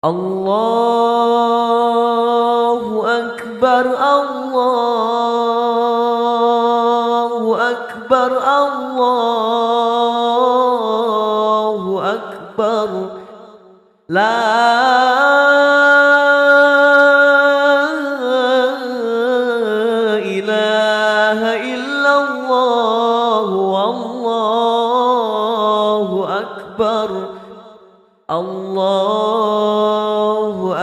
الله أكبر الله أكبر الله أكبر لا إله إلا الله والله أكبر الله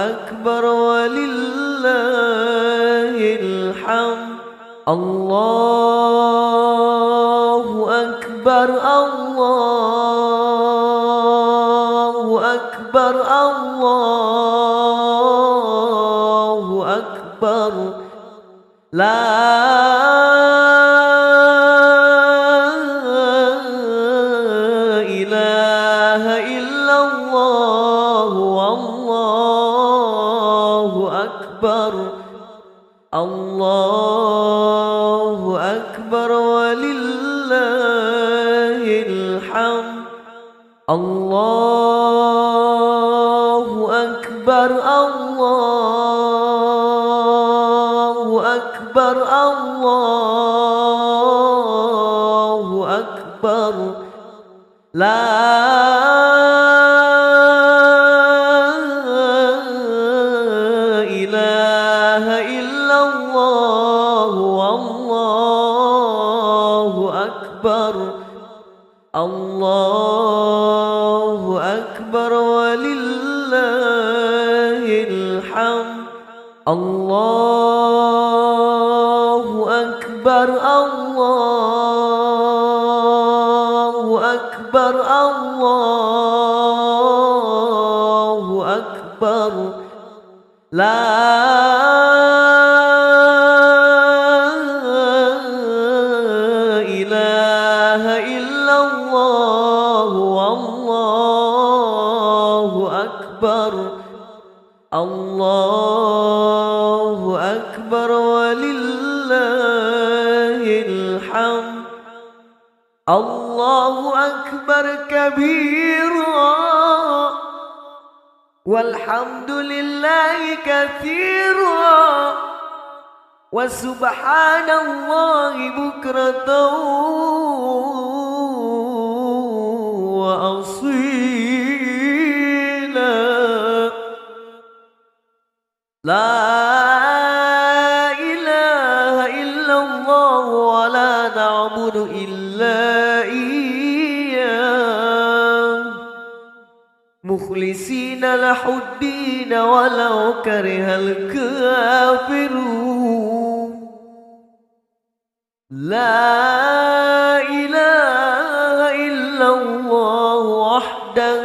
أكبر ولله الحمد الله أكبر الله أكبر الله أكبر لا إله إلا الله والله أكبر الله أكبر ولله الحمد الله أكبر الله أكبر الله أكبر لا إله إلا الله والله أكبر الله أكبر ولله الحمد الله أكبر الله أكبر الله أكبر لا إله إلا الله والله أكبر الله أكبر ولله الحمد الله أكبر كبيرا والحمد لله كثيرا وسبحان الله بكرة وأصيلا لا إله إلا الله ولا نعبد إلا إياه مخلصين له الدين ولو كره الكافرون لا إله إلا الله وحده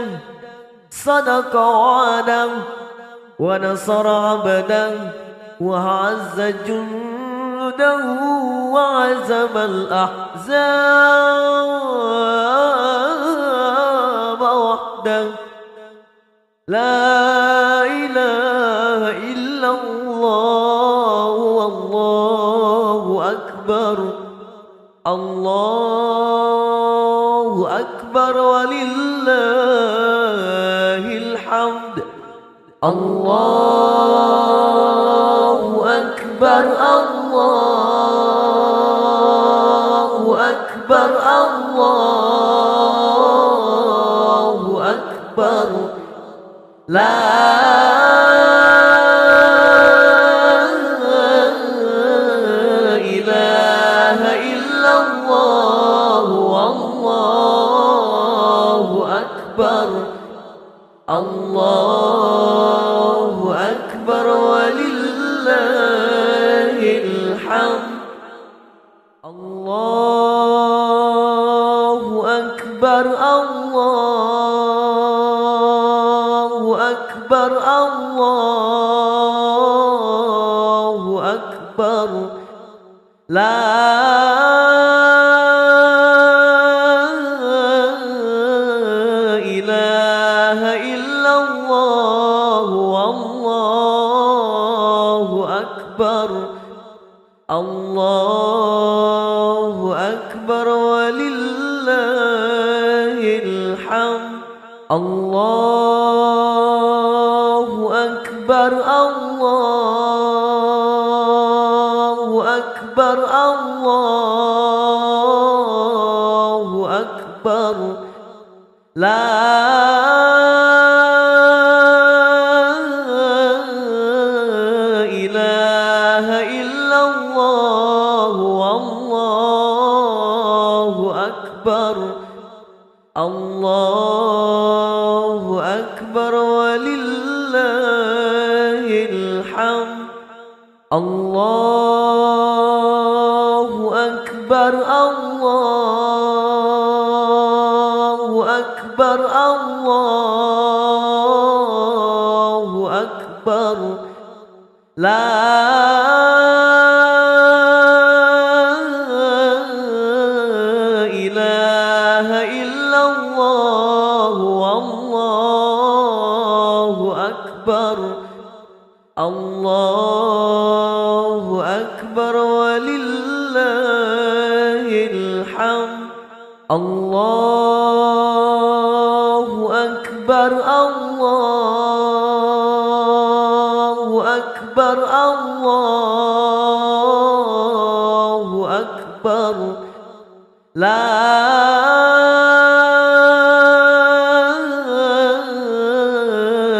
صدق وعده ونصر عبده وعز جنده وعزم الأحزاب وحده لا إله إلا الله والله أكبر الله أكبر ولله الحمد الله أكبر الله أكبر الله أكبر لا إله إلا الله والله أكبر الله أكبر ولله الحمد الله أكبر الله أكبر الله أكبر لا إله إلا الله والله أكبر الله أكبر ولله الحمد الله أكبر الله أكبر الله أكبر لا إله إلا الله والله أكبر الله أكبر ولله الحمد الله أكبر الله أكبر الله أكبر لا إله إلا الله والله أكبر الله أكبر ولله الحمد الله أكبر الله أكبر الله أكبر لا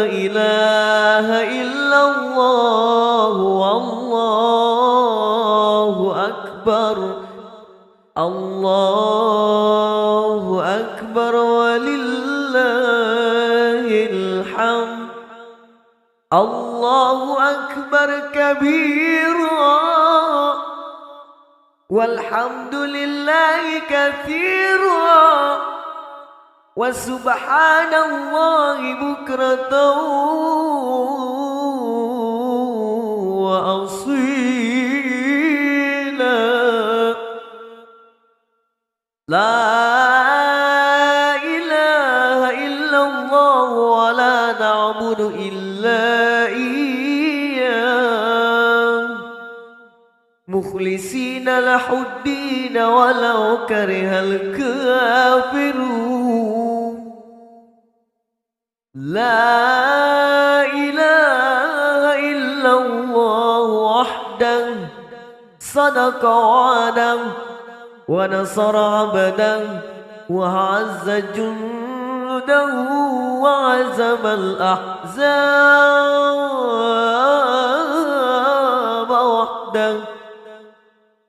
إله إلا الله والله أكبر الله أكبر ولله الحمد الله أكبر كبيرا والحمد لله كثيرا وسبحان الله بكرة وأصيلا لا إله إلا الله ولا نعبد إلا إياه مخلصين له الدين ولو كره الكافرون لا إله إلا الله وحده صدق وعده ونصر عبده وعز جنده وعزم الأحزاب وحده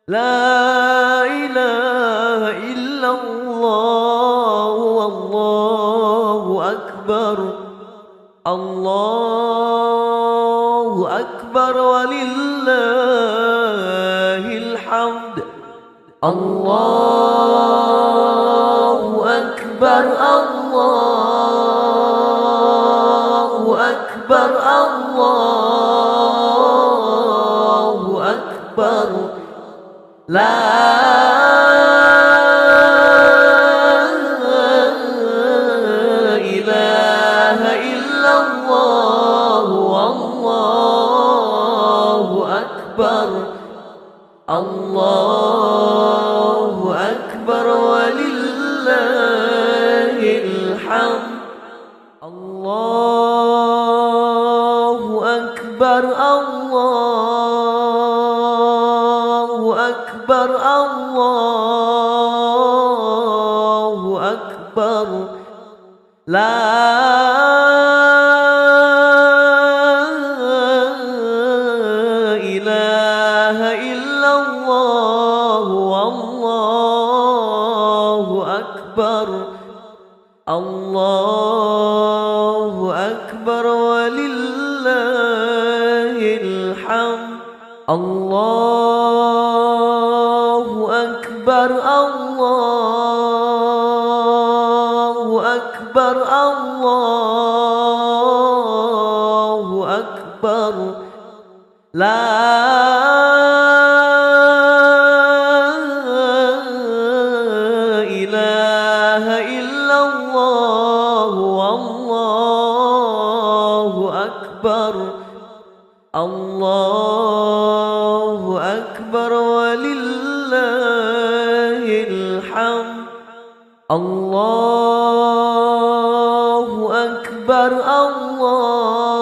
لا إله إلا الله والله أكبر الله أكبر ولله الحمد الله أكبر الله أكبر الله أكبر لا إله إلا الله والله أكبر الله أكبر ولله الحمد الله أكبر الله أكبر الله أكبر لا إله إلا الله والله أكبر الله أكبر ولله الحمد الله أكبر الله أكبر الله أكبر لا إله إلا الله والله أكبر الله أكبر ولله الحمد الله أكبر الله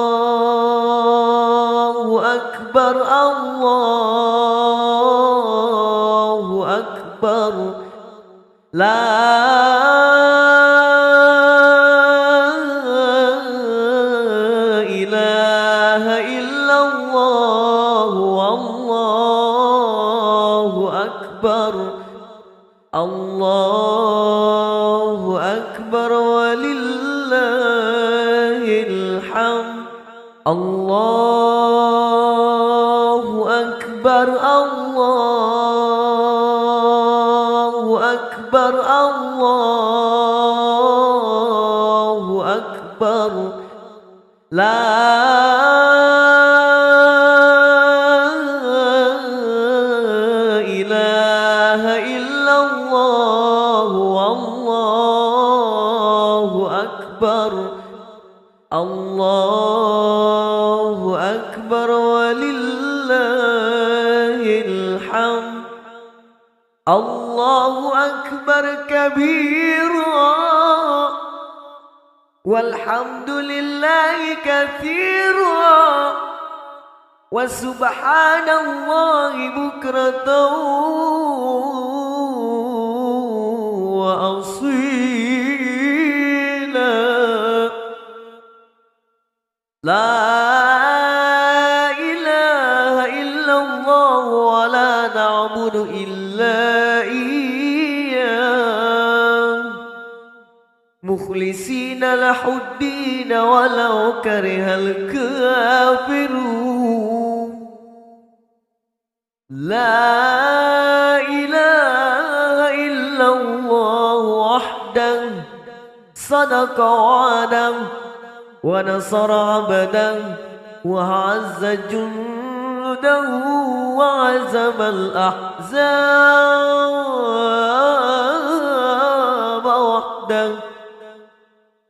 إله إلا الله والله أكبر الله أكبر ولله الحمد الله أكبر الله أكبر الله أكبر لا إله إلا الله والله أكبر الله أكبر ولله الحمد الله أكبر كبيرا والحمد لله كثيرا وسبحان الله بكرة وأصيلا لا إله إلا الله ولا نعبد إلا إياه مخلصين له الدين ولو كره الكافرون لا إله إلا الله وحده صدق وعده ونصر عبده وعز جنده وعزم الأحزاب وحده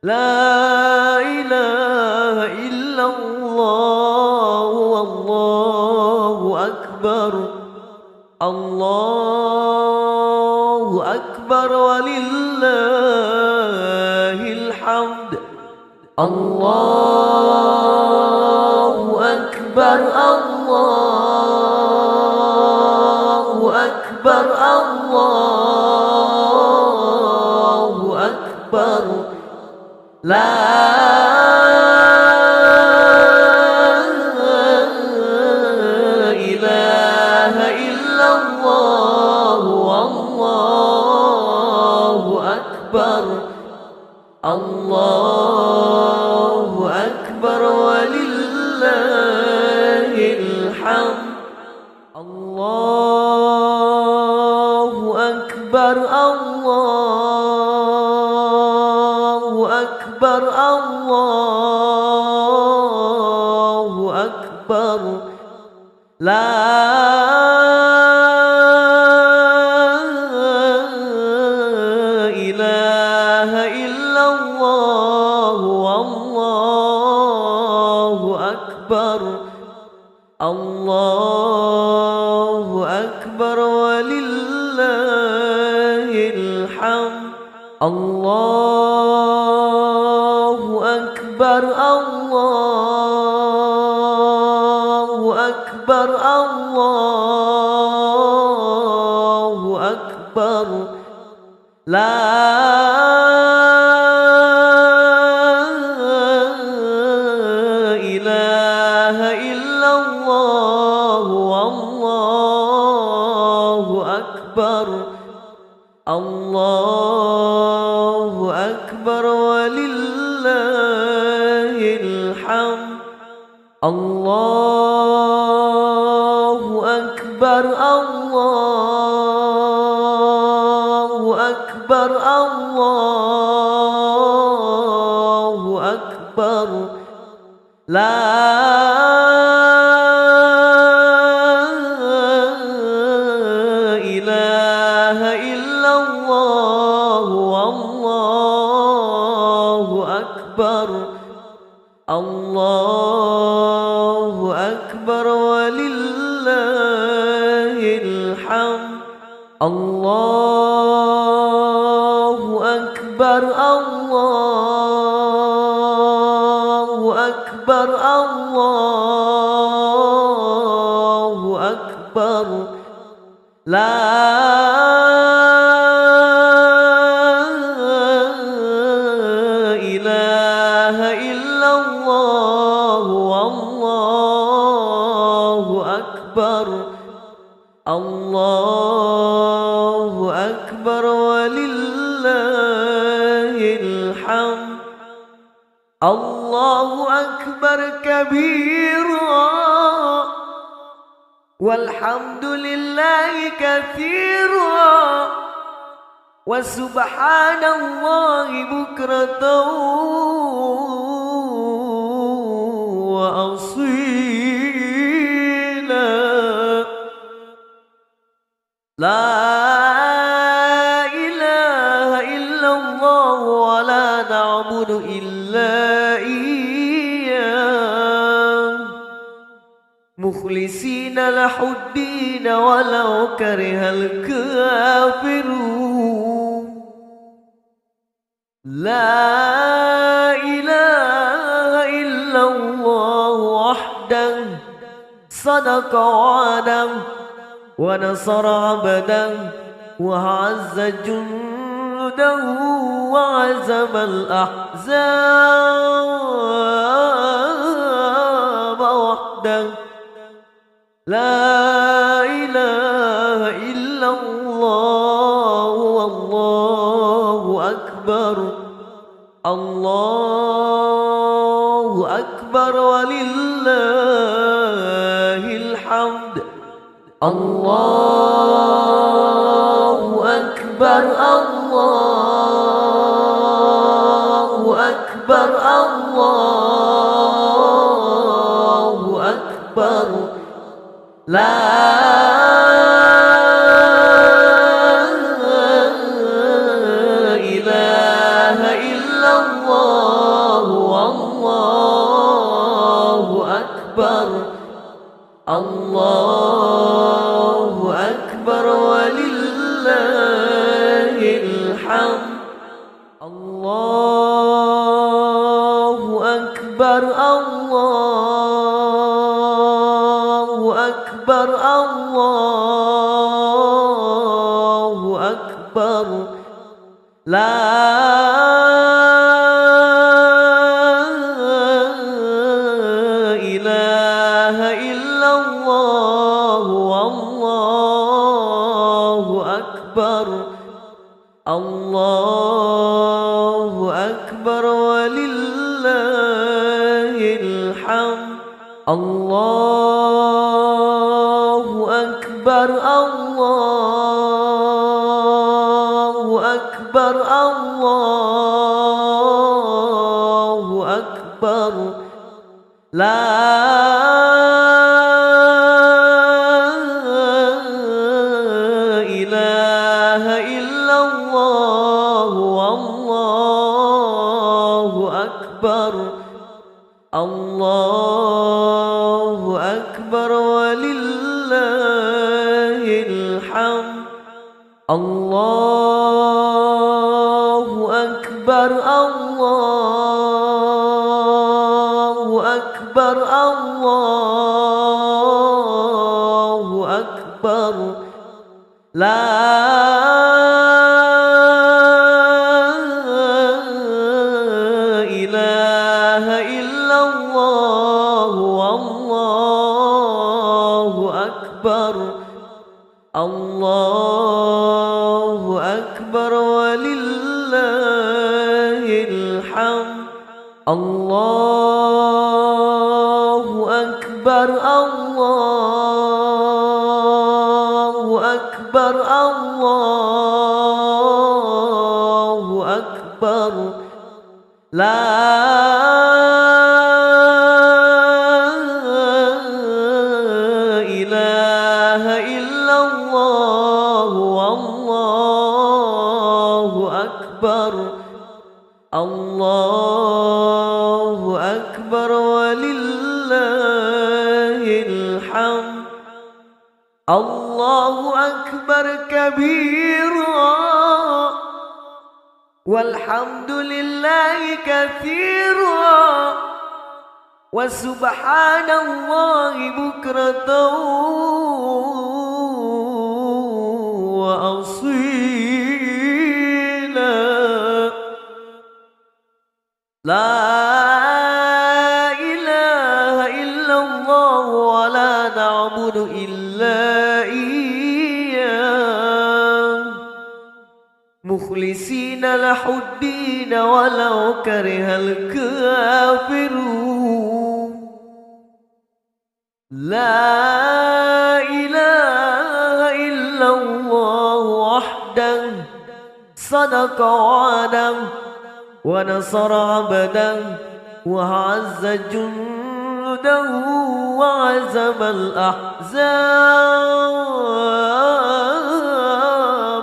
لا إله إلا الله والله أكبر الله أكبر ولله الحمد الله أكبر الله أكبر الله أكبر لا إله إلا الله والله أكبر الله أكبر ولله الحمد الله أكبر الله أكبر الله أكبر لا إله إلا الله والله أكبر الله أكبر ولله الحمد الله أكبر الله أكبر الله أكبر لا إله إلا الله والله أكبر الله أكبر ولله الحمد الله أكبر الله أكبر الله أكبر لا إله إلا الله والله أكبر الله أكبر ولله الحمد الله أكبر الله أكبر الله أكبر لا الله أكبر ولله الحمد. الله أكبر كبيرا والحمد لله كثيرا وسبحان الله بكرة وأصيلا. لا إله إلا الله ولا نعبد إلا إياه مخلصين له الدين ولو كره الكافرون. لا إله إلا الله وحده صدق وعده ونصر عبده وعز جنده وعزم الأحزاب وحده. لا إله إلا الله والله أكبر. الله أكبر ولله الحمد. الله أكبر الله أكبر الله أكبر. لا إله إلا الله والله أكبر. الله أكبر ولله الحمد. الله أكبر الله أكبر الله أكبر. لا إله إلا الله والله أكبر. الله أكبر ولله الحمد. الله أكبر الله أكبر الله أكبر. لا إله إلا الله والله أكبر. الله أكبر ولله الحمد. الله أكبر الله أكبر الله أكبر. لا إله إلا الله والله أكبر. الله أكبر ولله الحمد. الله أكبر الله أكبر الله أكبر. لا إله إلا الله والله أكبر. الله أكبر ولله الحمد. الله أكبر كبيرا والحمد لله كثيرا وسبحان الله بكرة وأصيلا. لا إله إلا الله ولا نعبد إلا إياه مخلصين له الدين ولو كره الكافرون. لا إله إلا الله وحده صدق وعده ونصر عبده وعز جنده وعزم الأحزاب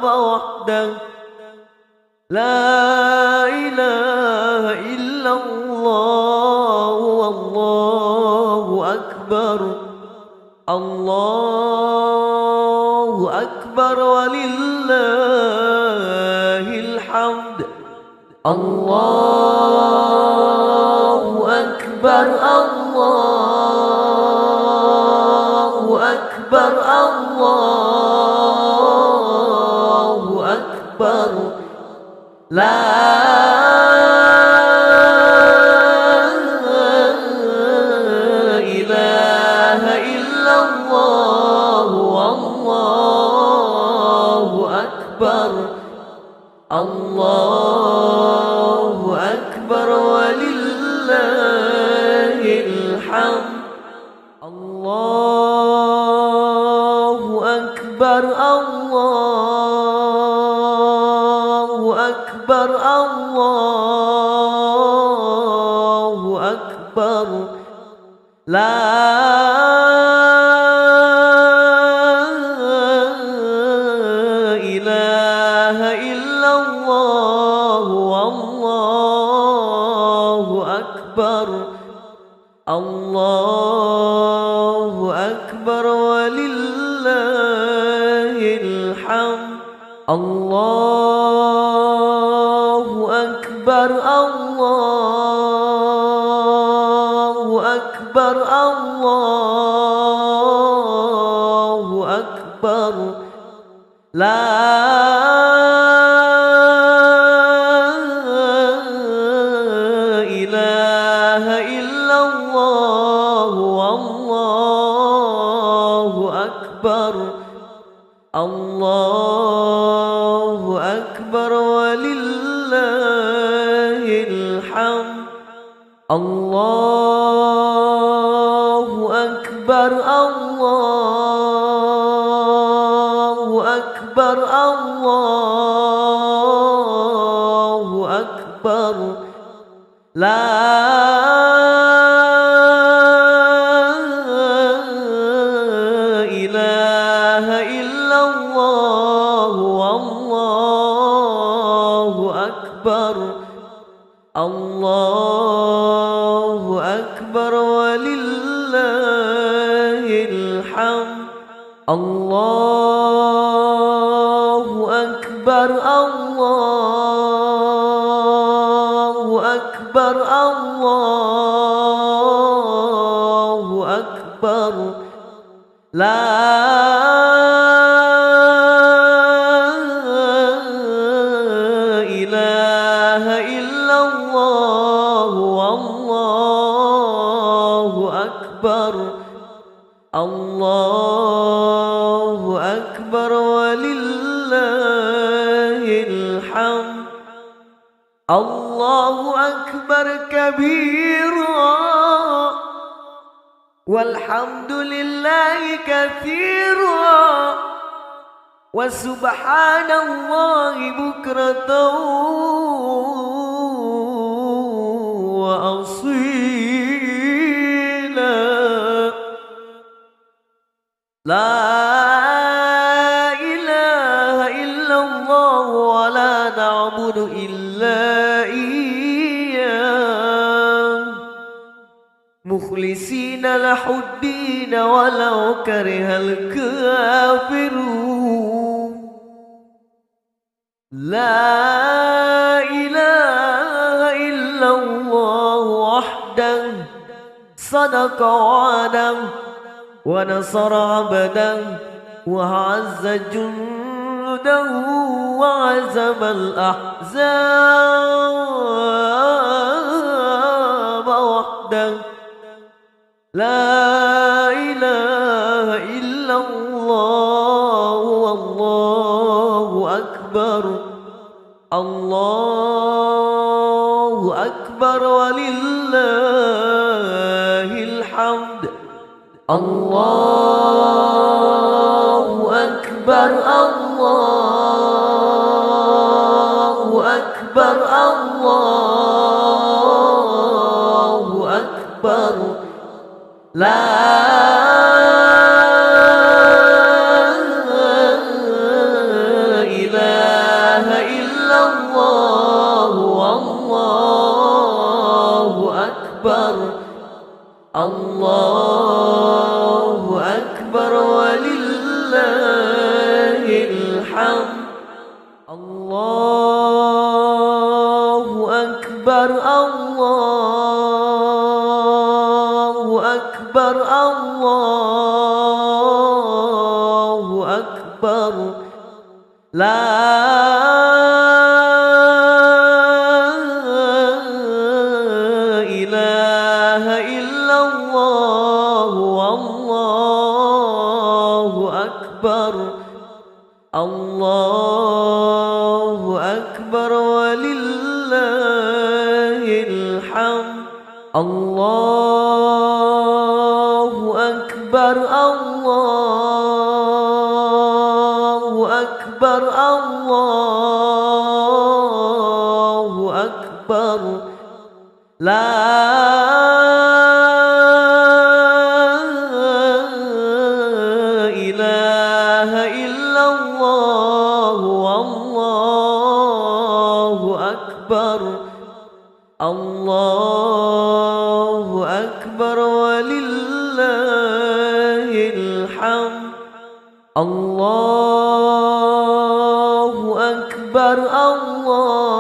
وحده. لا إله إلا الله والله أكبر. الله أكبر ولله الحمد. الله أكبر الله أكبر الله أكبر. لا إله إلا الله والله أكبر. الله أكبر ولله الحمد. الله أكبر الله أكبر الله أكبر. لا إله إلا الله والله أكبر. الله أكبر ولله الحمد. الله أكبر الله أكبر الله أكبر. لا إله إلا الله والله أكبر. الله أكبر ولله الحمد. الله أكبر الله أكبر الله أكبر. لا إله إلا الله والله أكبر. الله أكبر ولله الحمد. الله أكبر الله أكبر الله أكبر. لا إله إلا الله والله أكبر. الله أكبر ولله الحمد. الله أكبر كبيرا والحمد لله كثيرا وسبحان الله بكرة وأصيلا. لا إله إلا الله ولا نعبد إلا إياه مخلصين له الدين ولو كره الكافرون. لا إله إلا الله وحده صدق وعده ونصر عبده وعز جنده وعزم الأحزاب وحده. لا إله إلا الله والله أكبر. الله أكبر ولله الحمد. الله أكبر الله أكبر الله أكبر. لا إله إلا الله والله أكبر. الله أكبر ولله الحمد. الله أكبر الله أكبر الله أكبر. لا إله إلا الله والله أكبر. الله أكبر ولله الحمد. الله أكبر الله أكبر الله أكبر. لا إله إلا الله والله أكبر. الله أكبر ولله الحمد. الله أكبر الله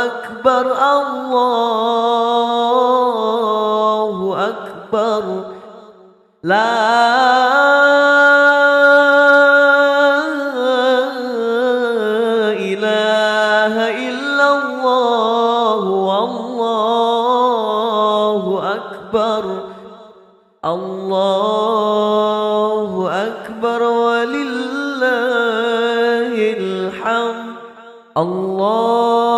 أكبر الله أكبر. لا إله إلا الله والله أكبر. الله أكبر ولله الحمد. الله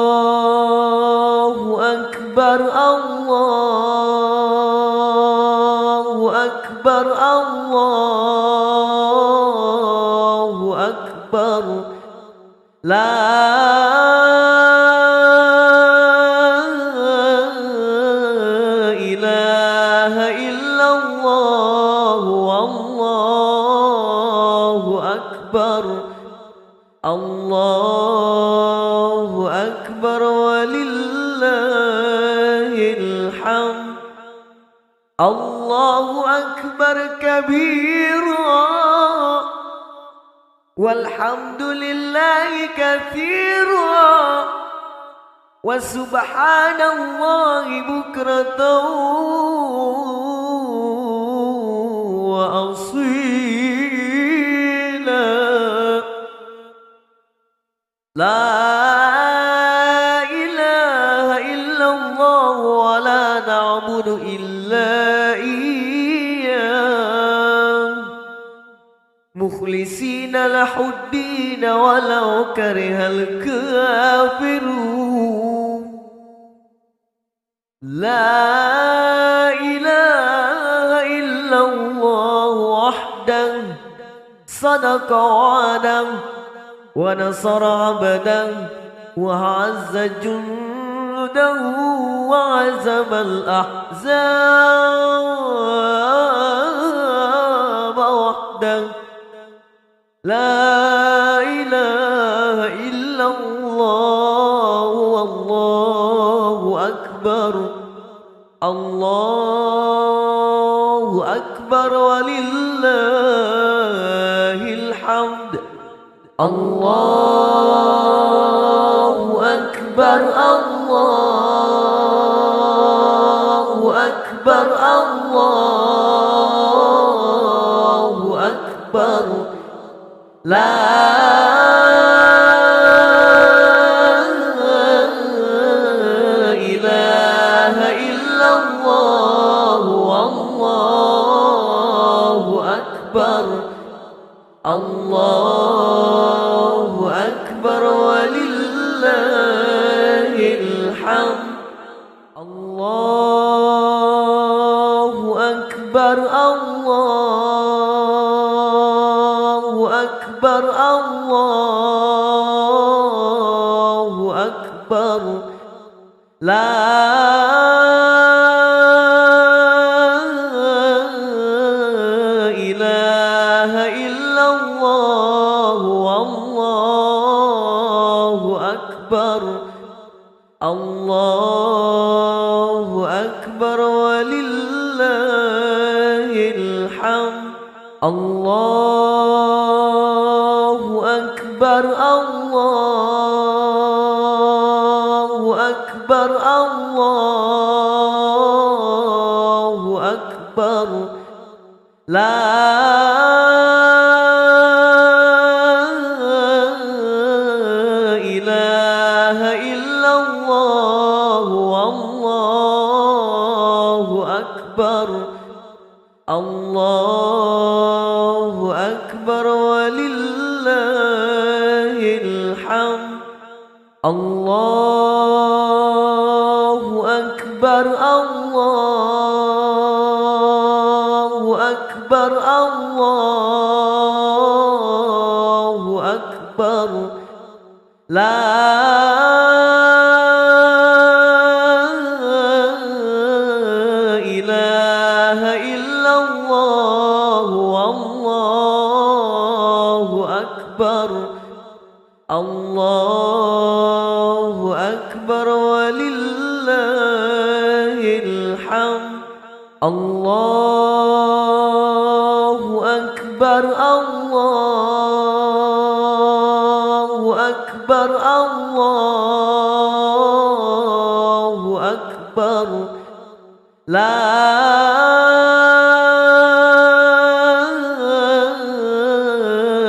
أكبر الله أكبر الله أكبر. لا إله إلا الله والله أكبر. الله أكبر ولله الحمد. الله أكبر كبيرا والحمد لله كثيرا وسبحان الله بكرة وأصيلا. لا إله إلا الله ولا نعبد إلا إياه مخلصين له الدين ولو كره الكافرون. لا إله إلا الله وحده صدق وعده ونصر عبده وعز جنده وعزم الأحزاب وحده. لا إله إلا الله والله أكبر. الله أكبر ولله الحمد. الله أكبر الله أكبر الله أكبر. لا إله إلا الله والله أكبر. الله أكبر الحمد الله أكبر الله أكبر الله أكبر لا إله إلا الله والله أكبر الله أكبر ولله الحمد الله أكبر الله أكبر الله أكبر لا إله إلا الله والله أكبر الله أكبر ولله الحمد الله أكبر الله أكبر الله أكبر لا إله إلا الله والله أكبر الله أكبر ولله الحمد الله أكبر الله أكبر الله أكبر لا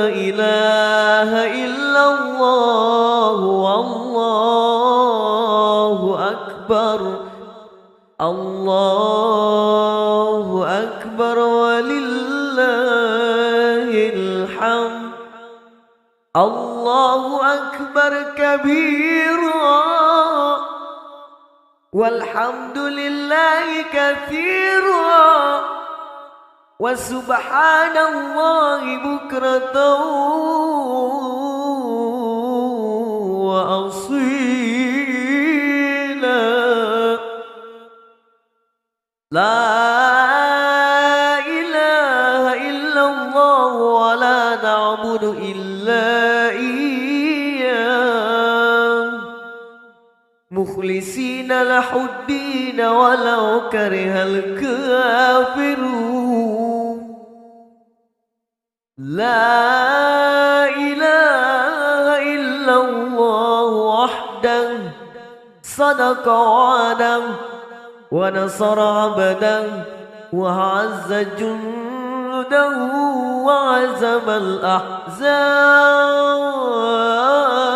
إله إلا الله والله أكبر الله أكبر ولله الحمد الله أكبر كبيرا والحمد لله كثيرا وسبحان الله بكرة وأصيلا لا إله إلا الله ولا نعبد إلا إياه مخلصين له الدين ولو كره الكافرون لا إله إلا الله وحده صدق وعده ونصر عبده وعز جنده وعزم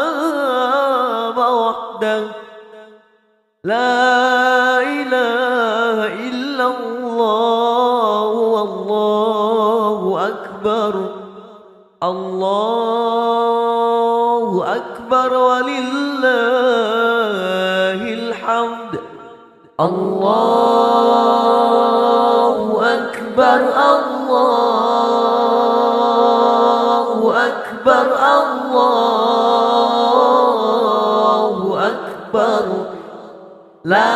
الأحزاب وحده لا إله إلا الله والله أكبر الله أكبر ولله الحمد الله أكبر الله أكبر الله أكبر لا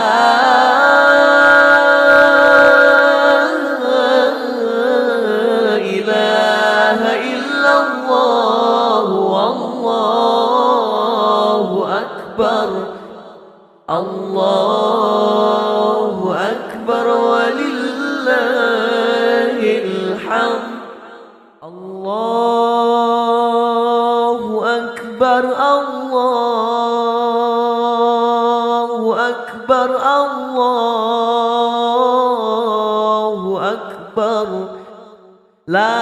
إله إلا الله والله أكبر الله أكبر ولله الحمد الله أكبر الله أكبر الله أكبر لا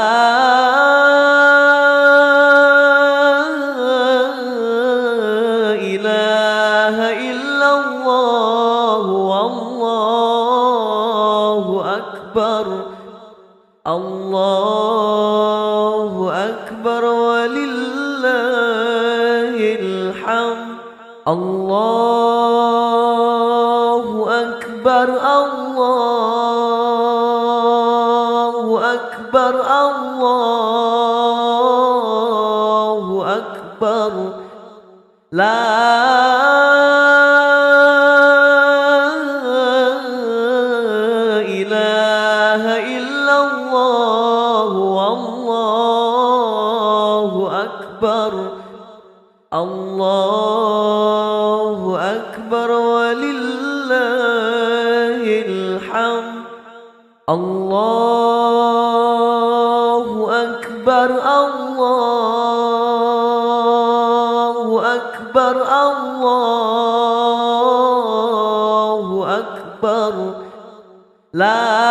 إله إلا الله والله أكبر الله أكبر ولله الحمد الله أكبر الله أكبر الله أكبر لا إله إلا الله والله أكبر الله أكبر ولله الحمد الله أكبر الله أكبر الله أكبر لا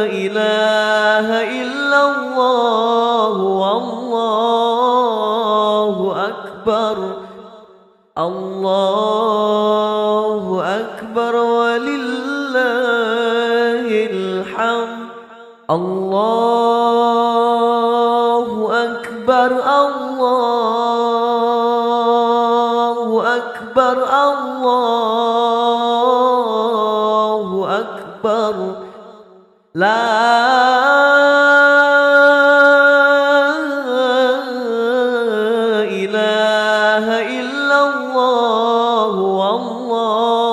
إله إلا الله والله أكبر الله أكبر ولله الحمد الله أكبر الله أكبر الله أكبر لا إله إلا الله والله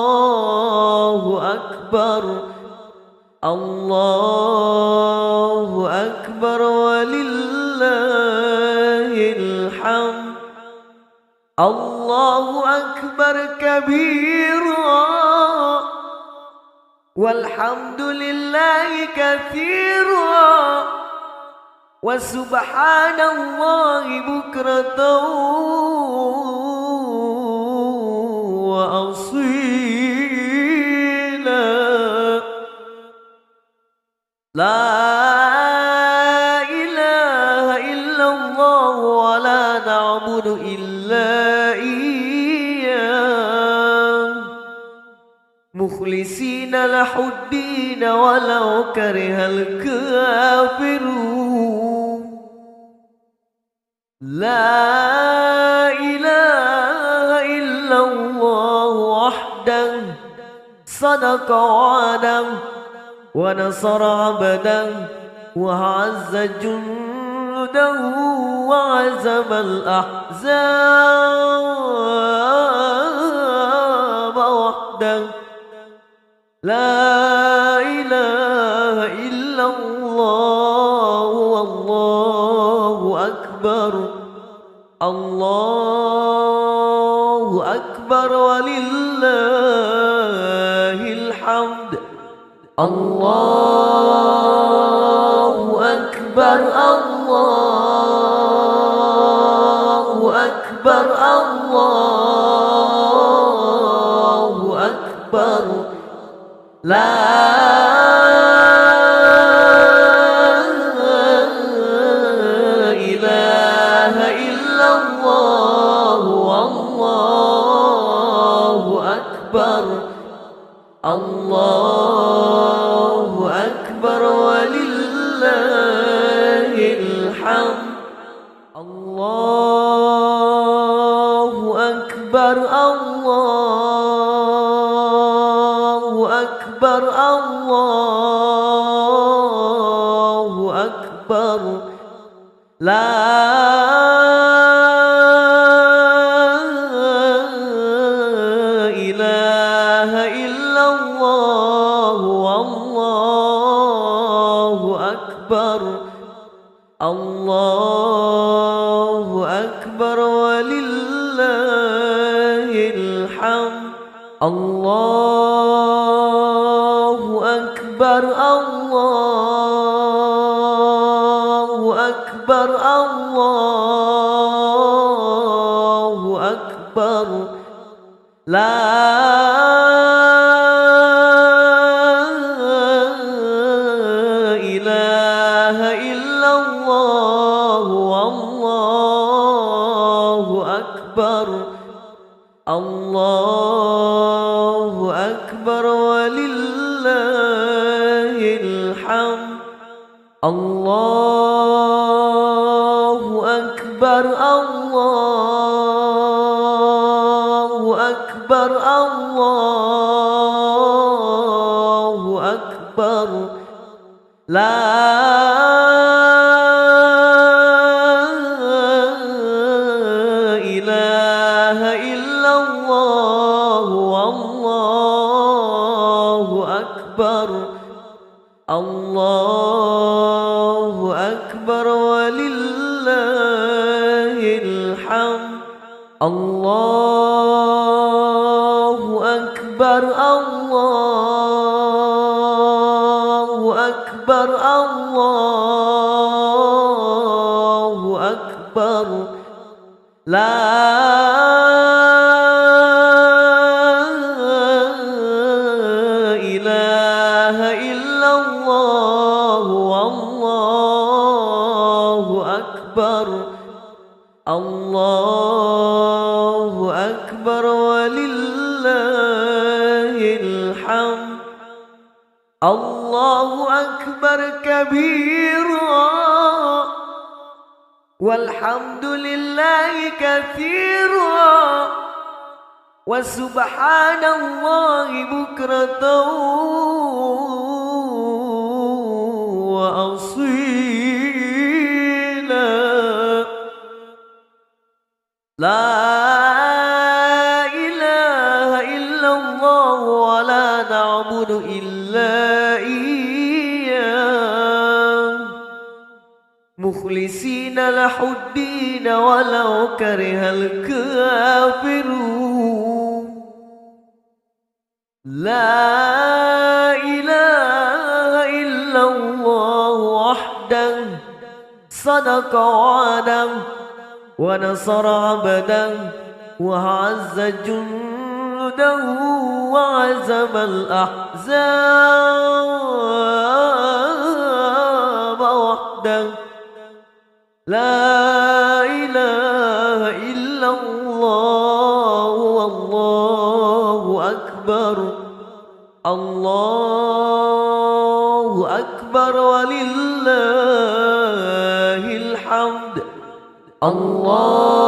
أكبر الله أكبر ولله الحمد الله أكبر كبيرا والحمد لله كثيرا وسبحان الله بكرة وأصيلا لا إله إلا الله ولا نعبد إلا إياه مخلصين له الدين ولو كره الكافرون لا إله إلا الله وحده صدق وعده ونصر عبده وعز جنده وعزم الأحزاب وحده لا إله إلا الله والله أكبر الله أكبر ولله الحمد الله أكبر الله أكبر الله أكبر لا إله إلا الله والله أكبر الله أكبر ولله الحمد الله أكبر الله أكبر الله أكبر لا إله إلا الله والله أكبر الله أكبر ولله الحمد الله أكبر الله أكبر الله أكبر لا إله إلا الله والله أكبر الله أكبر ولله الحمد الله أكبر الله أكبر الله أكبر لا إله إلا الله والله أكبر الله أكبر ولله الحمد الله أكبر الله أكبر الله أكبر لا إله إلا الله والله أكبر الله أكبر ولله الحمد الله أكبر كبيرا والحمد لله كثيرا وسبحان الله بكرة وأصيلا لا إله إلا الله ولا نعبد إلا إياه مخلصين له الدين ولو كره الكافرون لا إله إلا الله وحده صدق وعده ونصر عبده وعز جنده وعزم الأحزاب وحده لا إله إلا الله والله أكبر الله أكبر ولله الحمد الله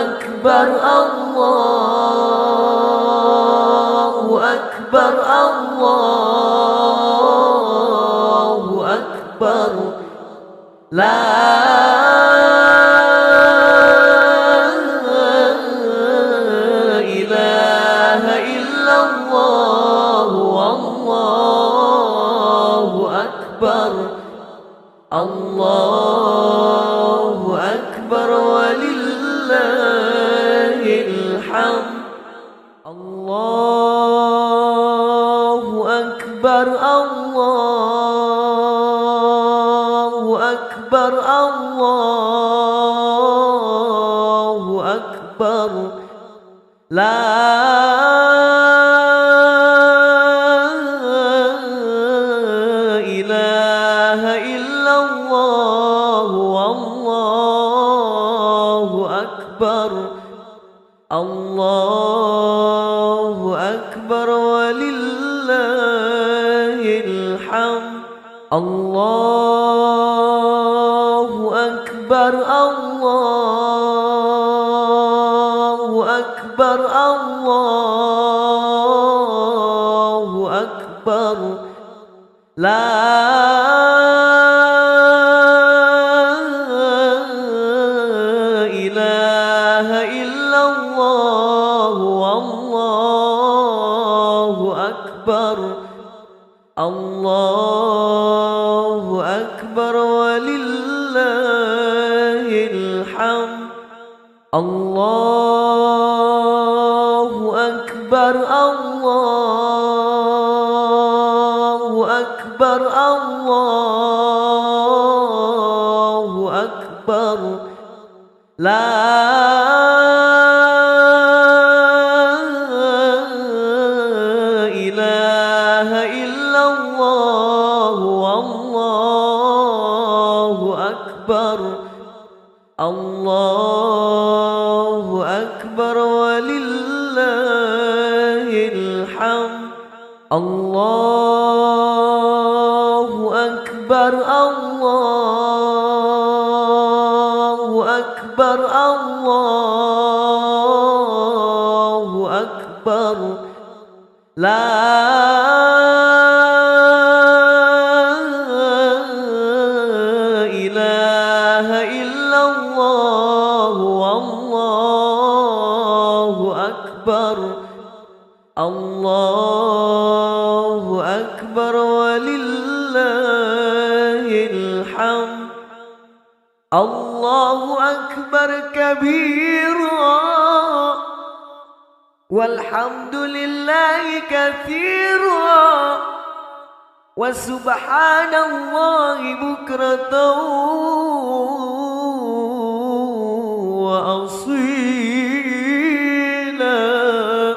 أكبر الله أكبر الله أكبر لا إله إلا الله والله أكبر الله أكبر ولله الحمد الله أكبر الله أكبر الله أكبر لا إله إلا الله والله أكبر الله أكبر ولله الحمد الله أكبر الله أكبر الله أكبر لا إله إلا الله والله أكبر الله أكبر ولله الحمد الله أكبر الله أكبر الله أكبر لا إله إلا الله والله أكبر الله أكبر ولله الحمد الله أكبر الله أكبر الله إله إلا الله والله أكبر الله أكبر ولله الحمد الله أكبر كبيرا والحمد لله كثيرا وسبحان الله بكرة وأصيلا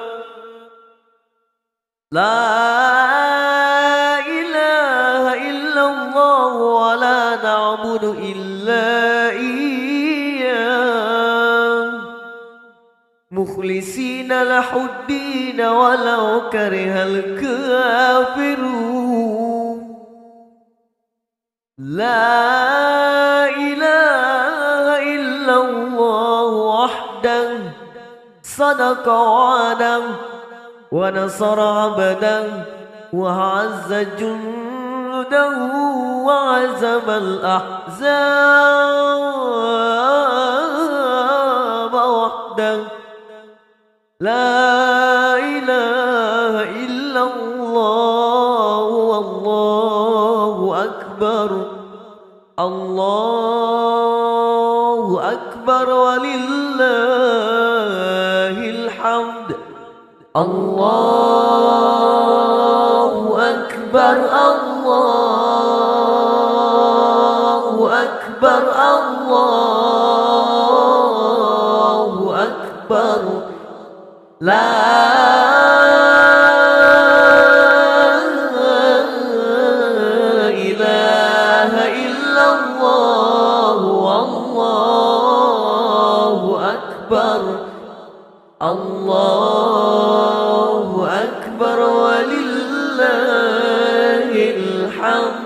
لا إله إلا الله ولا نعبد إلا إياه مخلصين له الدين ولو كره الكافرون لا إله إلا الله وحده صدق وعده ونصر عبده وعز جنده وعزم الأحزاب وحده لا إله إلا الله والله أكبر الله أكبر ولله الحمد الله أكبر الله أكبر الله أكبر لا إله إلا الله والله أكبر الله أكبر ولله الحمد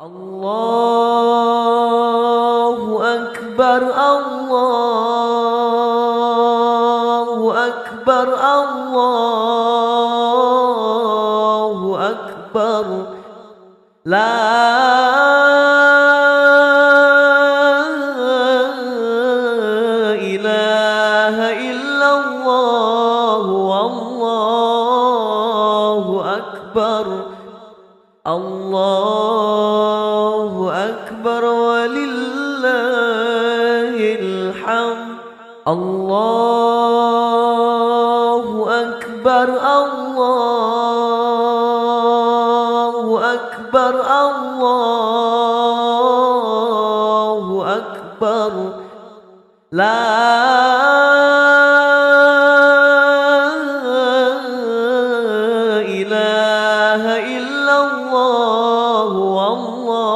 الله أكبر الله أكبر الله أكبر لا إله إلا الله والله أكبر الله أكبر ولله الحمد الله أكبر الله أكبر الله أكبر لا إله إلا الله والله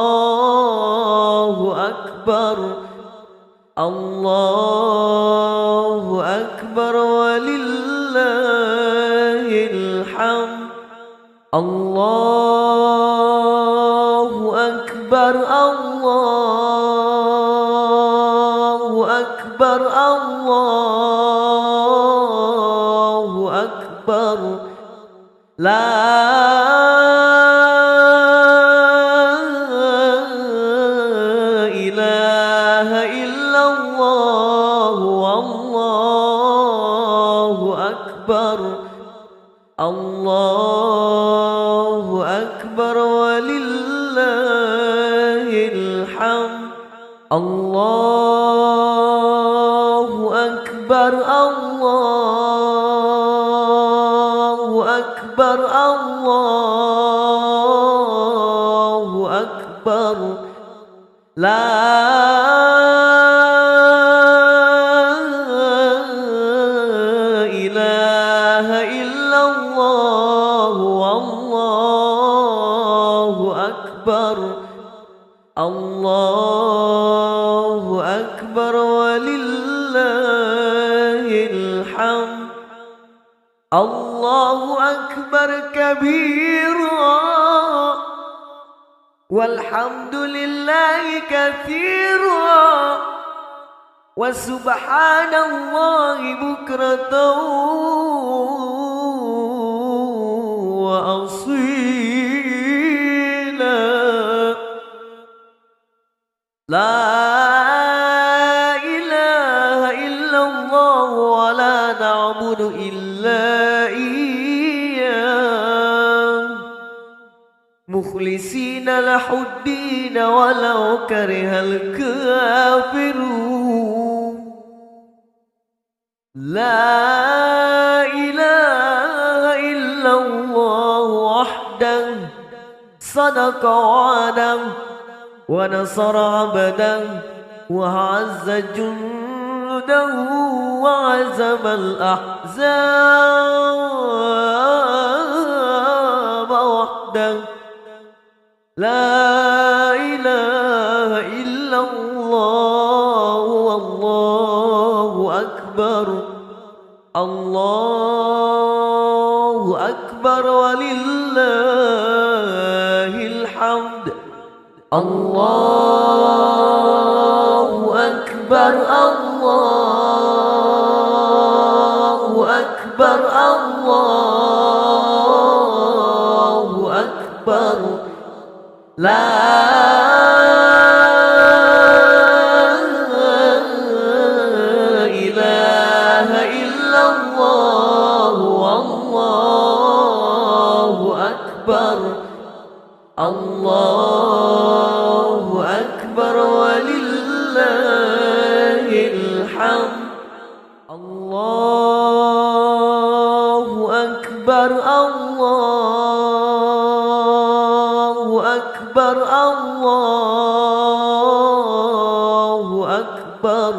أكبر الله أكبر ولله الحمد الله أكبر الله أكبر الله أكبر لا إله إلا الله والله أكبر الله أكبر ولله الحمد الله أكبر الله أكبر الله أكبر لا إله إلا الله والله أكبر الله أكبر ولله الحمد الله أكبر كبيرا والحمد لله كثيرا وسبحان الله بكرة لا إله إلا الله ولا نعبد إلا إياه مخلصين له الدين ولو كره الكافرون لا إله إلا الله وحده صدق وعده ونصر عبده وعز جنده وعزم الأحزاب وحده لا إله إلا الله والله أكبر الله أكبر ولله الحمد الله أكبر الله أكبر الله أكبر لا إله إلا الله والله أكبر الله أكبر ولله الحمد الله أكبر الله أكبر الله أكبر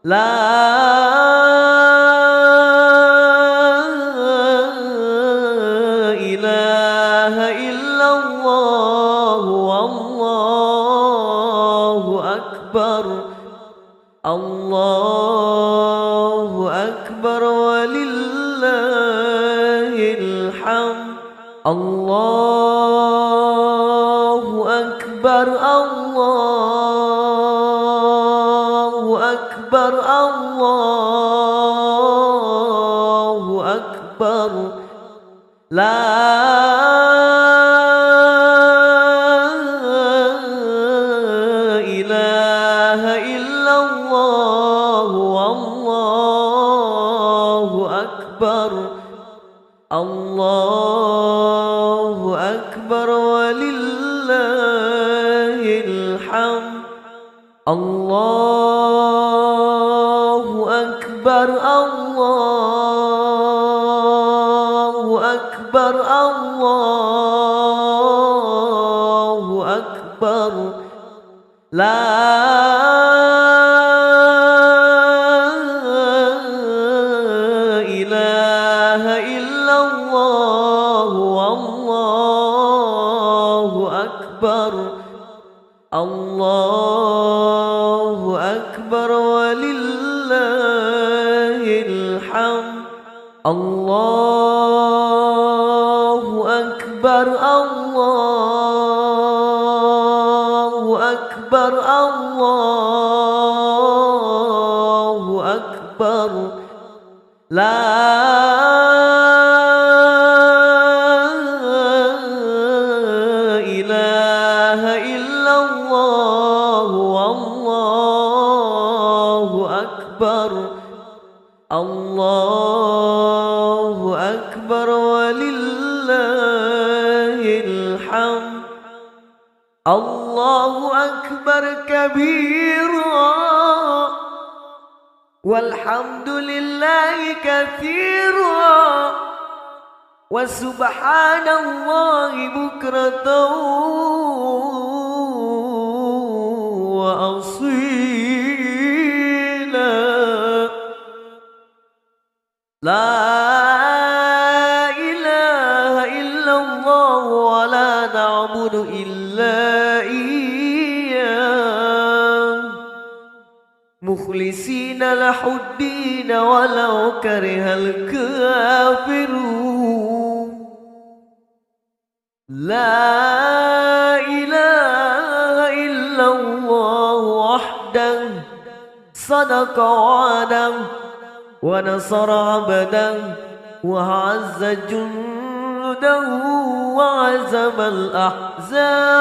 لا إله إلا الله والله أكبر الله أكبر ولله الحمد الله أكبر الله أكبر الله أكبر لا إله إلا الله والله أكبر الله أكبر ولله الحمد الله أكبر الله أكبر الله أكبر لا إله إلا الله والله أكبر الله أكبر ولله الحمد الله أكبر الله أكبر الله أكبر لا إله إلا الله والله أكبر الله أكبر ولله الحمد الله أكبر كبيرا والحمد لله كثيرا وسبحان الله بكرة وأصيلا لا إله إلا الله ولا نعبد إلا إياه مخلصين له الدين ولو كره الكافرون لا إله إلا الله وحده صدق وعده ونصر عبده وعز جنده وعزم الأحزاب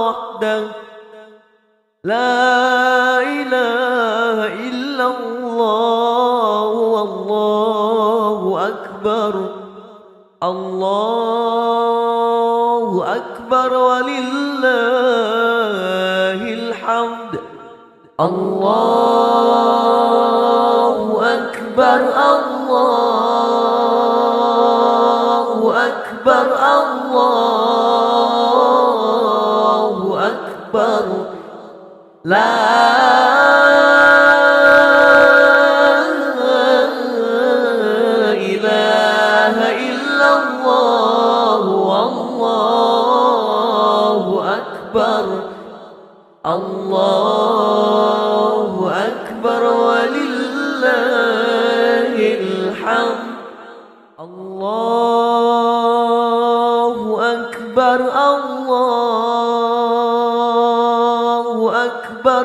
وحده لا إله إلا الله والله أكبر الله أكبر ولله الحمد الله أكبر الله أكبر الله أكبر لا إله إلا الله والله أكبر الله أكبر ولله الحمد الله أكبر الله أكبر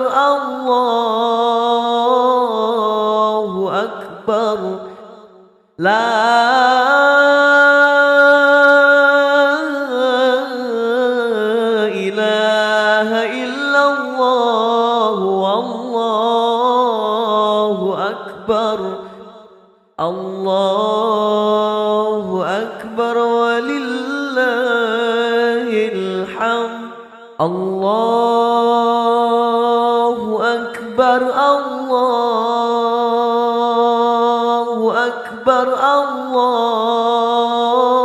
الله أكبر لا إله إلا الله والله أكبر الله أكبر ولله الحمد الله أكبر الله أكبر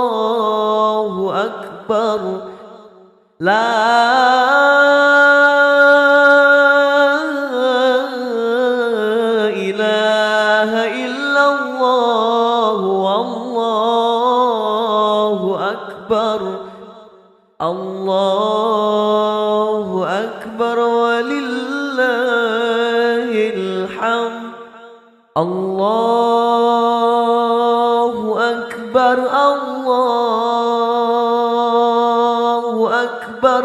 الله أكبر لا إله إلا الله والله أكبر الله أكبر ولله الحمد الله أكبر الله أكبر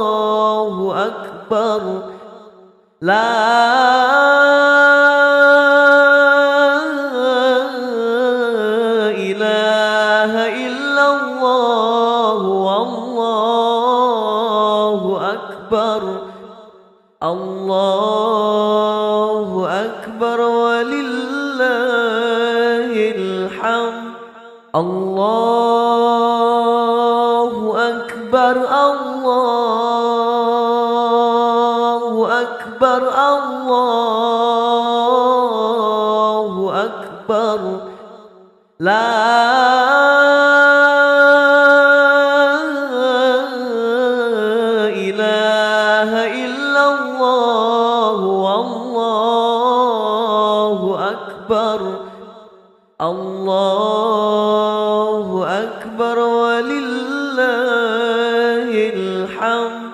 الله أكبر لا إله إلا الله والله أكبر الله أكبر ولله الحمد الله أكبر الله أكبر الله أكبر لا إله إلا الله والله أكبر الله أكبر ولله الحمد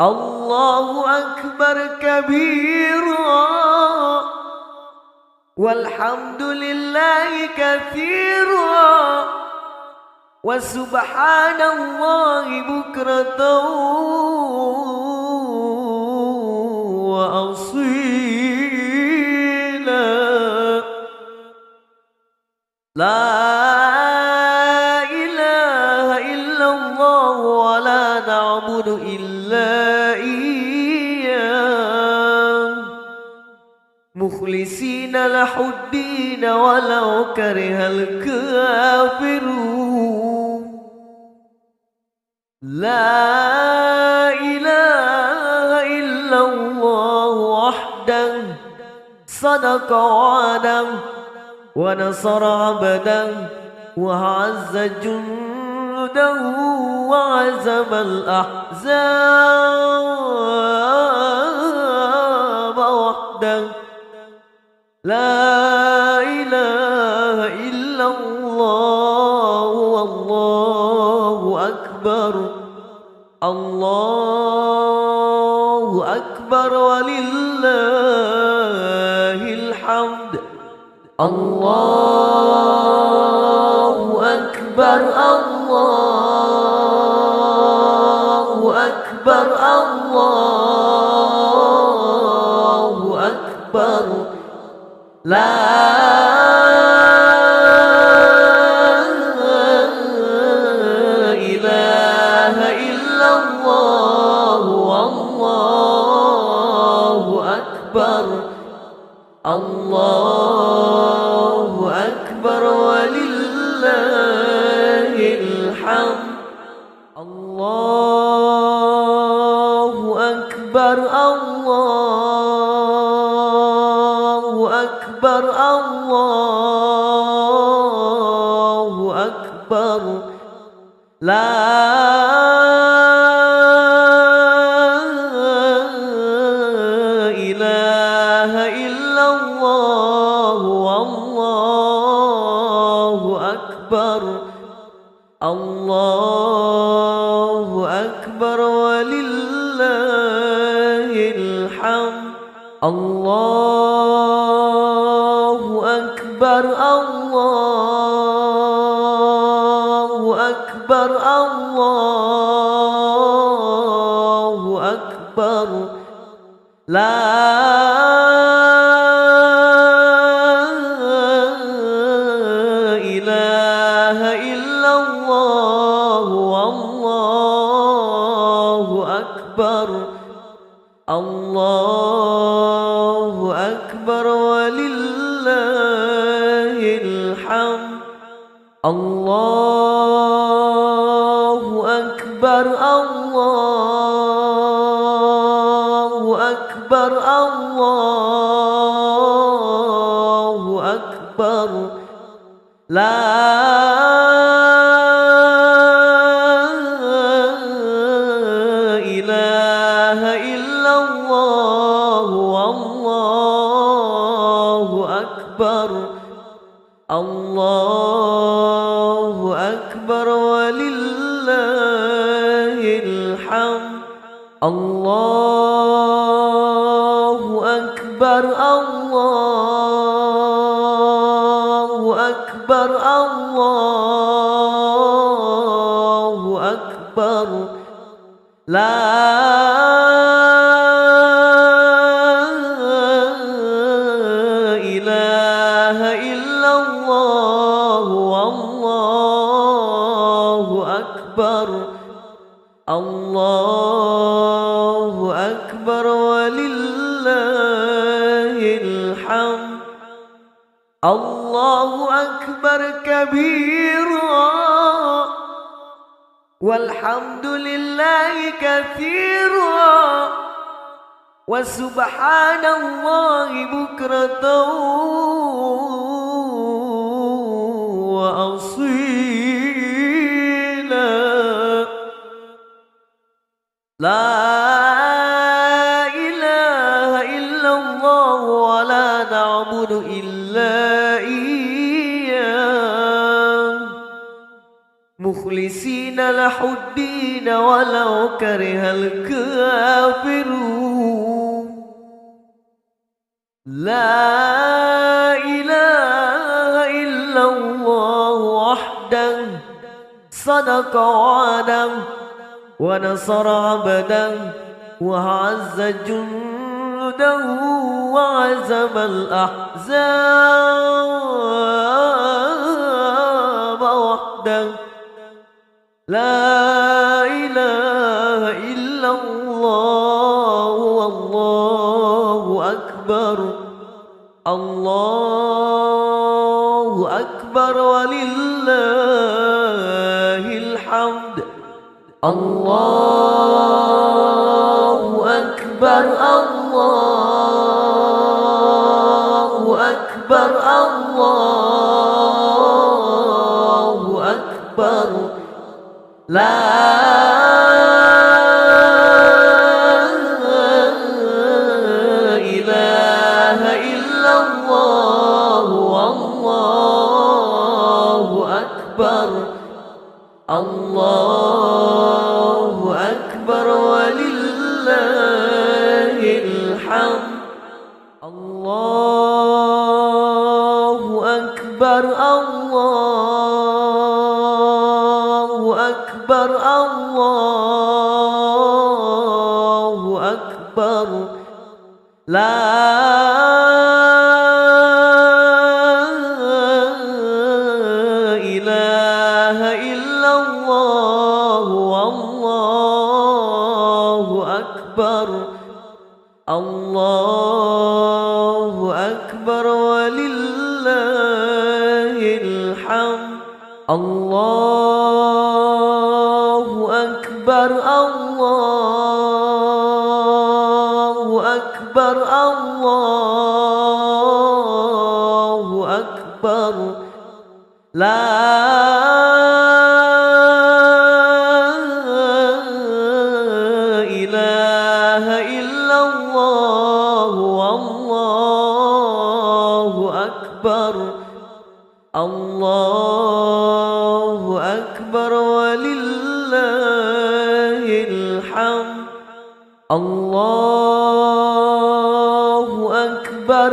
الله أكبر كبيرا والحمد لله كثيرا وسبحان الله بكرة وأصيلا لا إله إلا الله ولا نعبد إلا إياه مخلصين له الدين ولو كره الكافرون لا إله إلا الله وحده صدق وعده ونصر عبده وعز جنده وعزم الأحزاب وحده لا إله إلا الله والله أكبر الله أكبر ولله الحمد الله أكبر الله أكبر الله أكبر لا إله الله أكبر الله أكبر الله أكبر لا إله إلا الله والله أكبر الله أكبر ولله الحمد الله أكبر الله أكبر الله أكبر لا إله إلا الله والله أكبر الله أكبر ولله الحمد الله أكبر الله أكبر الله أكبر لا إله إلا الله والله أكبر الله أكبر ولله الحمد الله أكبر الله أكبر الله أكبر لا إله إلا الله والله أكبر الله أكبر ولله الحمد الله أكبر كبيرا والحمد لله كثيرا وسبحان الله بكرة وأصيلا لا إله إلا الله ولا نعبد إلا إياه مخلصين له الدين ولو كره الكافرون لا إله إلا الله وحده صدق وعده ونصر عبده وعز جنده وعزم الأحزاب وحده لا إله إلا الله والله أكبر الله أكبر ولله الحمد الله أكبر الله أكبر الله أكبر لا إله إلا الله والله أكبر الله أكبر ولله الحمد الله أكبر الله أكبر الله أكبر لا إله إلا الله والله أكبر الله أكبر ولله الحمد الله أكبر الله أكبر الله أكبر لا إله إلا الله والله أكبر الله أكبر ولله الحمد الله أكبر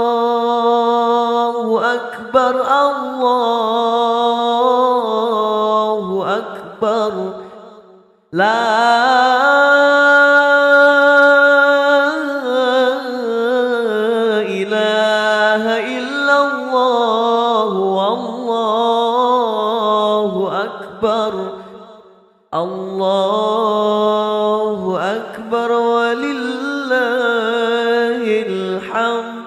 الله أكبر الله أكبر لا إله إلا الله والله أكبر الله أكبر ولله الحمد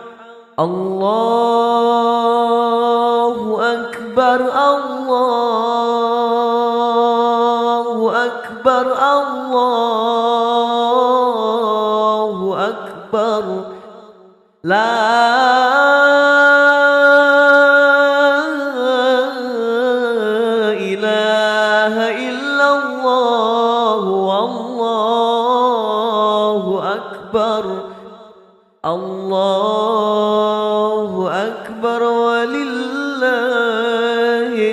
الله أكبر الله أكبر الله أكبر لا إله إلا الله والله أكبر الله أكبر ولله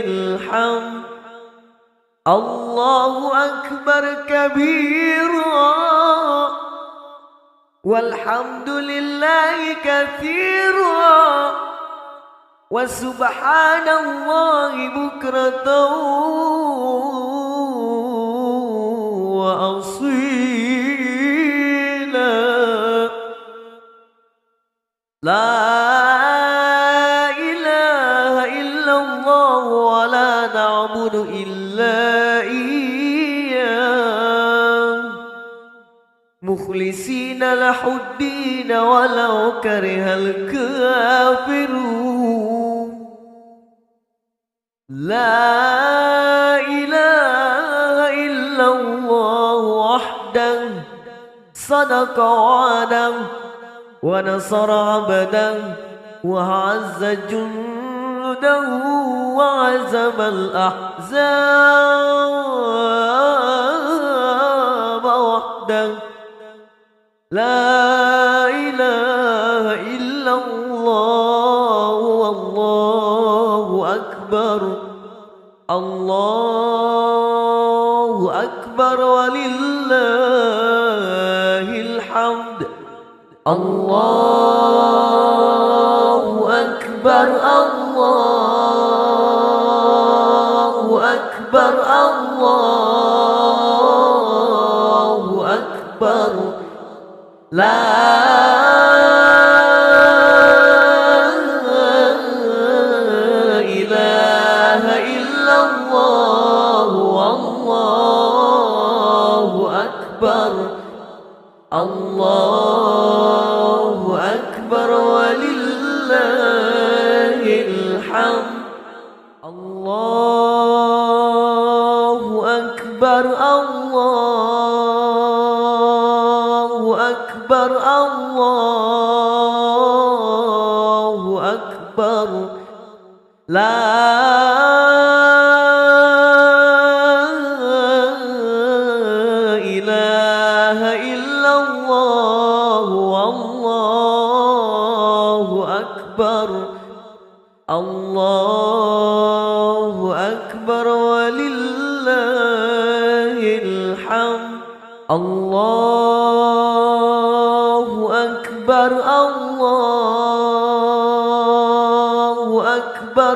الحمد الله أكبر كبيرا والحمد لله كثيرا وسبحان الله بكرة وأصيلا لا إله إلا الله ولا نعبد إلا إياه مخلصين له الدين ولو كره الكافرون لا إله إلا الله وحده صدق وعده ونصر عبده وعز جنده وعزم الأحزاب وحده لا إله إلا الله والله أكبر الله أكبر ولله الحمد الله أكبر الله أكبر الله أكبر لا إله إلا الله والله أكبر الله أكبر ولله الحمد الله أكبر الله أكبر الله أكبر لا إله إلا الله والله أكبر الله أكبر ولله الحمد الله أكبر الله أكبر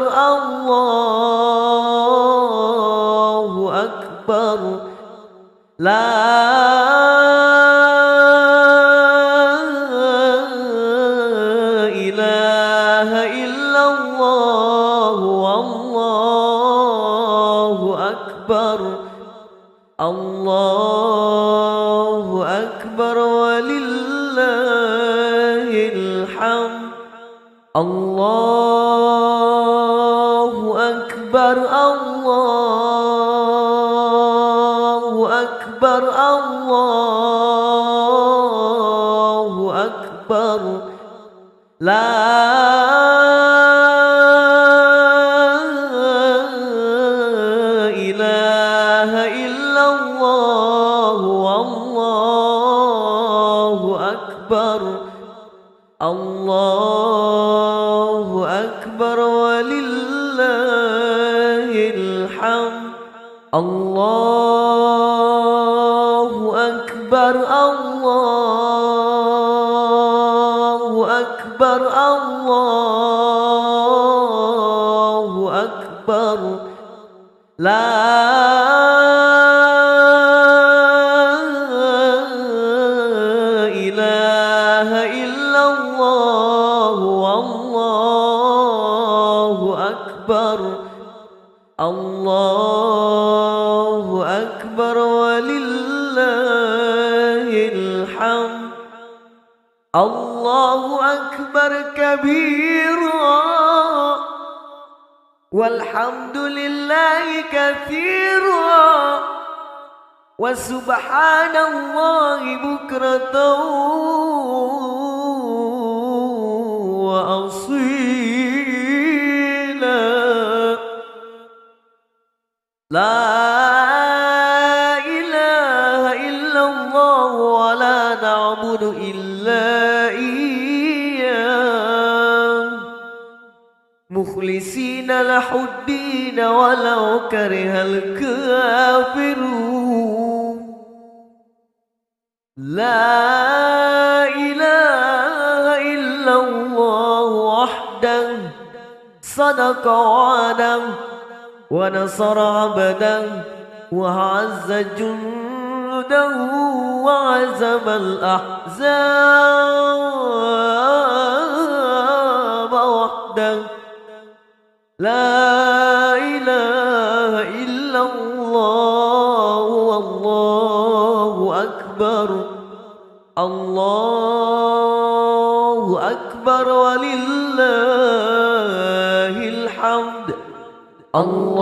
الله أكبر لا إله إلا الله والله أكبر الله أكبر ولله الحمد الله أكبر الله أكبر الله أكبر لا إله إلا الله والله أكبر الله أكبر ولله الحمد الله أكبر الله أكبر الله أكبر لا إله إلا الله والله أكبر الله أكبر ولله الحمد الله أكبر كبيرا والحمد لله كثيرا وسبحان الله بكرة وأصيلا لا إله إلا الله ولا نعبد إلا إياه مخلصين له الدين ولو كره الكافرون لا إله إلا الله وحده صدق وعده ونصر عبده وعز جنده وعزم الأحزاب وحده لا إله إلا الله والله أكبر الله أكبر ولله الحمد الله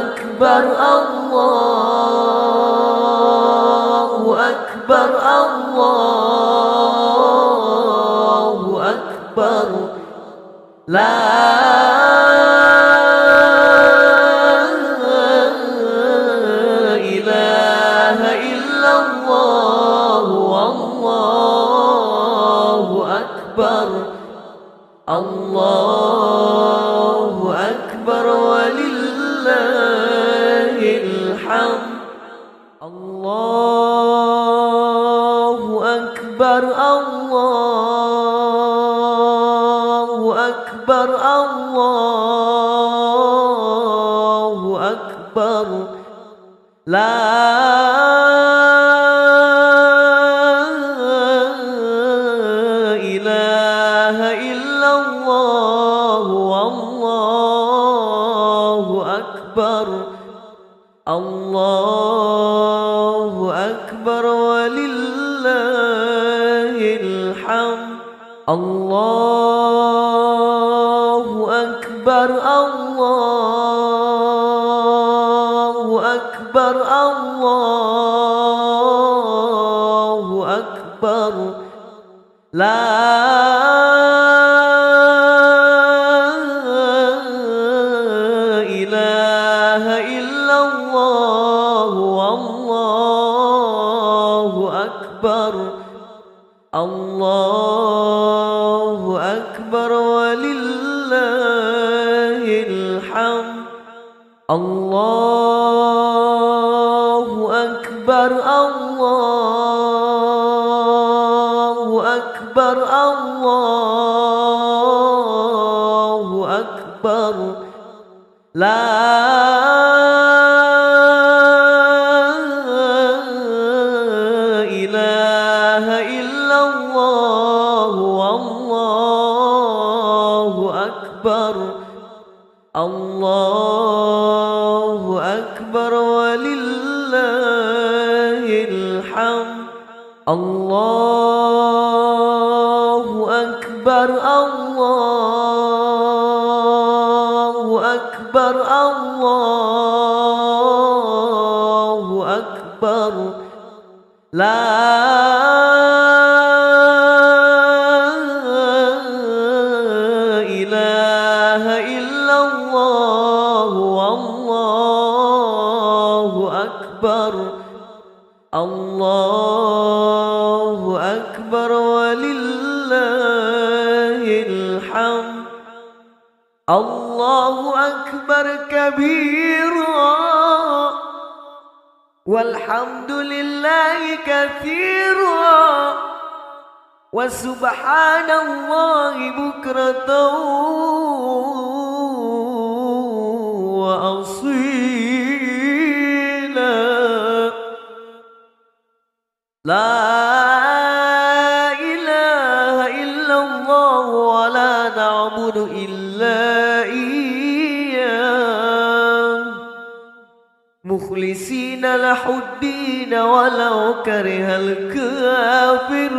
أكبر الله أكبر الله أكبر لا إله إلا الله والله أكبر الله أكبر ولله الحمد الله أكبر الله أكبر الله أكبر لا إله إلا الله والله أكبر الله أكبر ولله الحمد الله أكبر الله أكبر الله أكبر لا إله إلا الله والله أكبر الله أكبر ولله الحمد الله أكبر الله أكبر الله أكبر لا إله إلا الله والله أكبر الله أكبر ولله الحمد الله أكبر الله أكبر الله أكبر. لا إله إلا الله والله أكبر. الله أكبر ولله الحمد. الله أكبر كبيرا والحمد لله كثيرا وسبحان الله بكرة وأصيلا. لا إله إلا الله ولا نعبد إلا إياه مخلصين له الدين ولو كره الكافرون.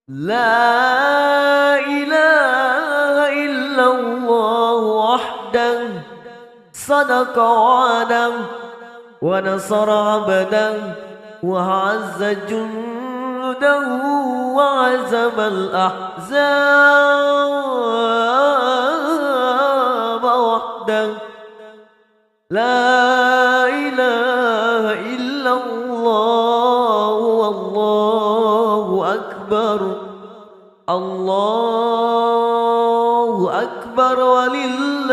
لا إله إلا الله وحده صدق وعده ونصر عبده وعز جنده وعزم الأحزاب وحده. لا إله إلا الله والله أكبر. الله أكبر ولله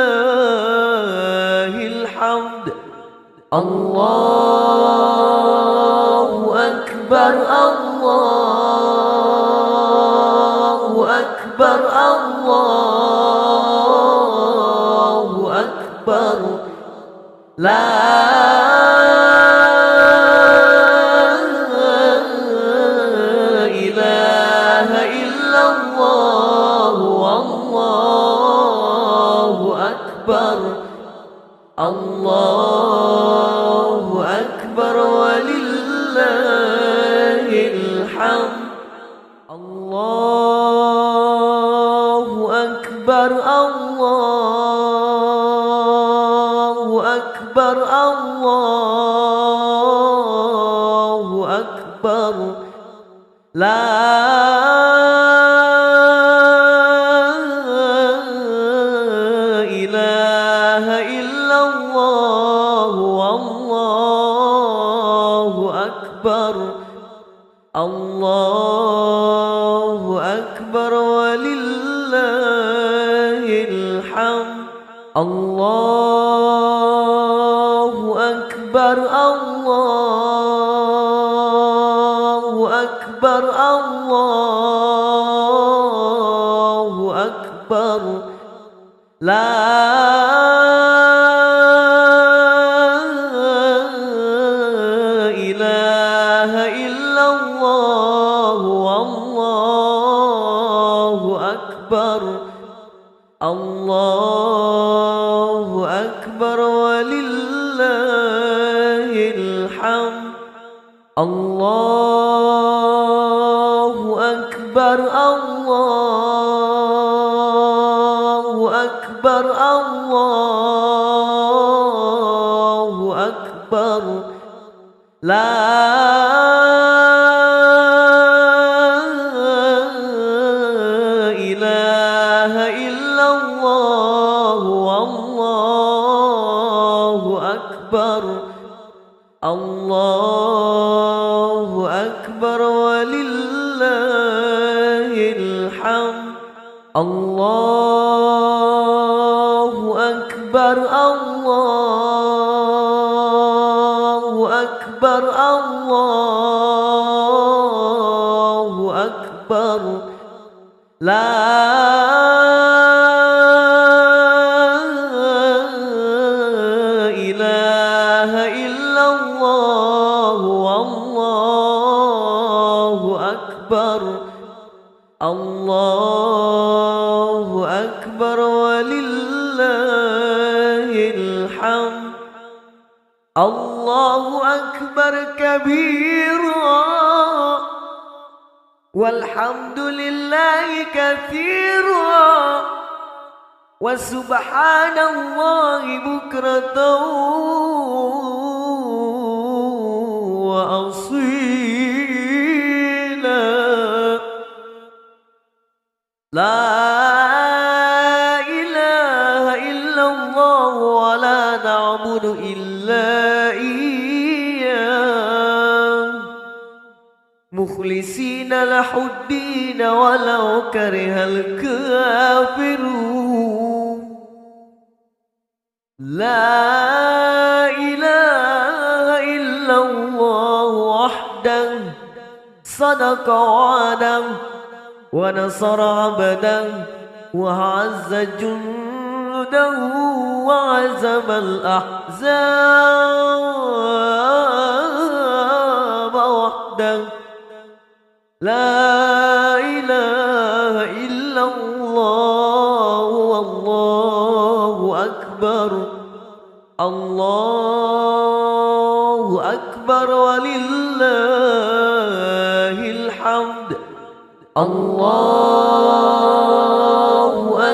الحمد. الله أكبر. الله أكبر. الله أكبر. لا إله إلا الله والله أكبر. الله أكبر ولله الحمد. الله أكبر. الله أكبر. الله أكبر. لا إله إلا الله والله أكبر. الله أكبر ولله الحمد. الله أكبر. الله أكبر. الله أكبر. لا إله إلا الله والله أكبر. الله أكبر ولله الحمد. الله أكبر. الله أكبر. الله أكبر. لا إله إلا الله والله أكبر. الله أكبر ولله الحمد. الله أكبر. الله أكبر. الله أكبر. لا إله إلا الله والله أكبر. الله أكبر ولله الحمد. الله أكبر كبيرا والحمد لله كثيرا وسبحان الله بكرة لا إله إلا الله ولا نعبد إلا إياه مخلصين له الدين ولو كره الكافرون لا إله إلا الله وحده صدق وعده ونصر عبده وعز جنده وعزم الأحزاب وحده لا إله إلا الله والله أكبر الله أكبر ولله الحمد الله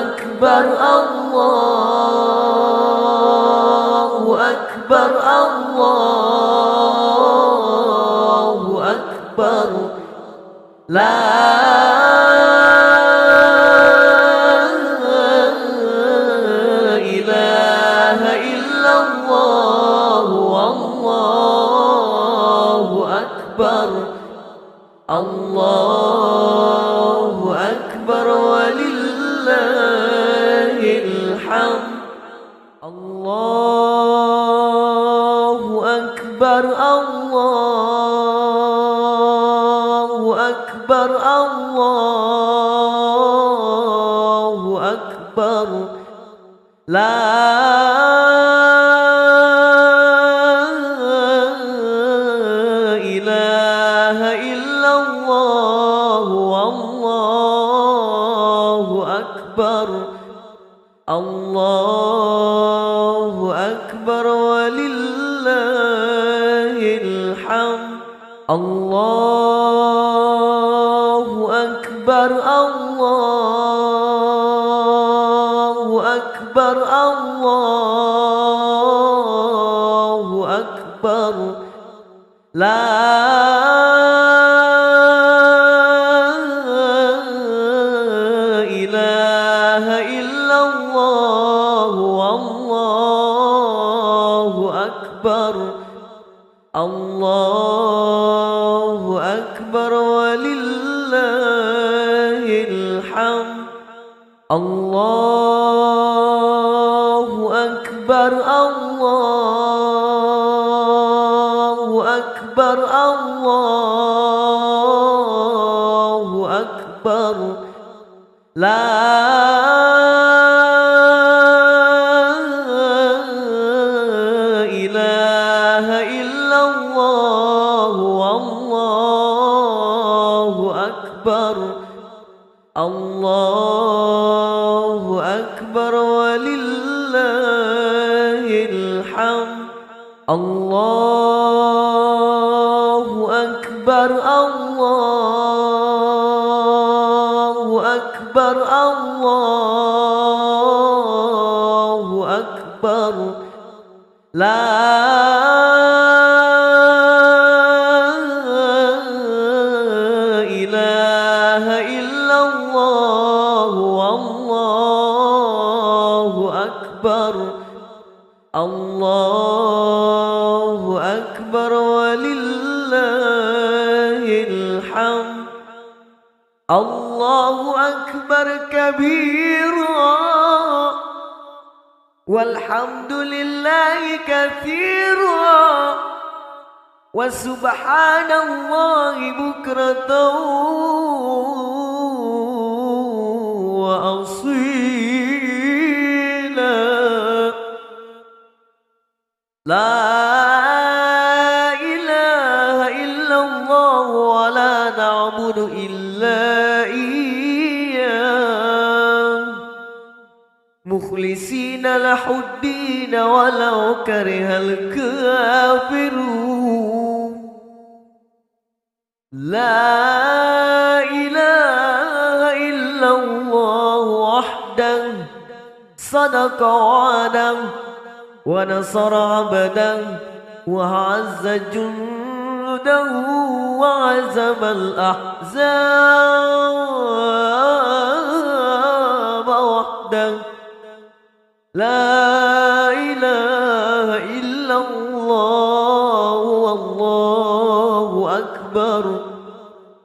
أكبر الله أكبر الله أكبر لا إله إلا الله والله أكبر الله أكبر ولله الحمد الله أكبر الله أكبر الله أكبر لا إله إلا الله والله أكبر الله أكبر ولله الحمد الله أكبر الله أكبر الله أكبر لا إله إلا الله والله أكبر الله أكبر ولله الحمد الله أكبر الله أكبر الله أكبر لا إله إلا الله والله أكبر الله أكبر ولله الحمد الله أكبر الله أكبر الله أكبر لا إله إلا الله والله أكبر الله أكبر ولله الحمد الله أكبر كبيرا والحمد لله كثيرا وسبحان الله بكرة وأصيلا لا إله إلا الله ولا نعبد إلا إياه مخلصين له الدين ولو كره الكافرون لا إله إلا الله وحده صدق وعده ونصر عبده وعز جنده وعزم الأحزاب وحده لا إله إلا الله والله أكبر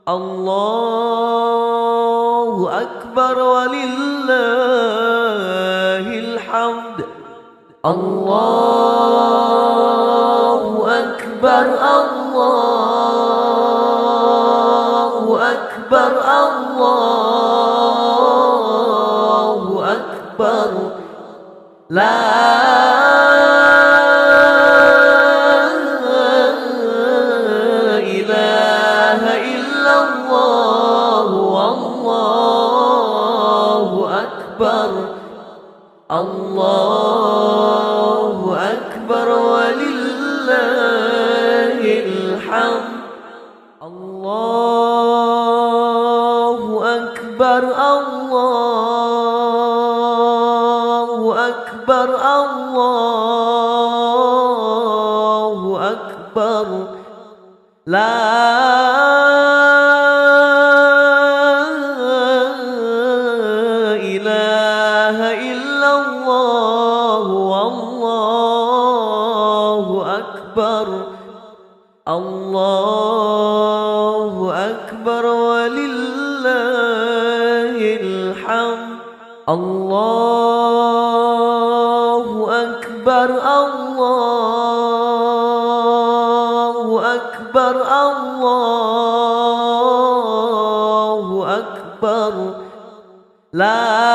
الله أكبر ولله الحمد الله أكبر الله أكبر الله أكبر لا إله إلا الله والله أكبر الله أكبر ولله الحمد الله أكبر الله أكبر الله أكبر لا إله إلا الله والله أكبر الله أكبر ولله الحمد الله أكبر الله أكبر الله أكبر لا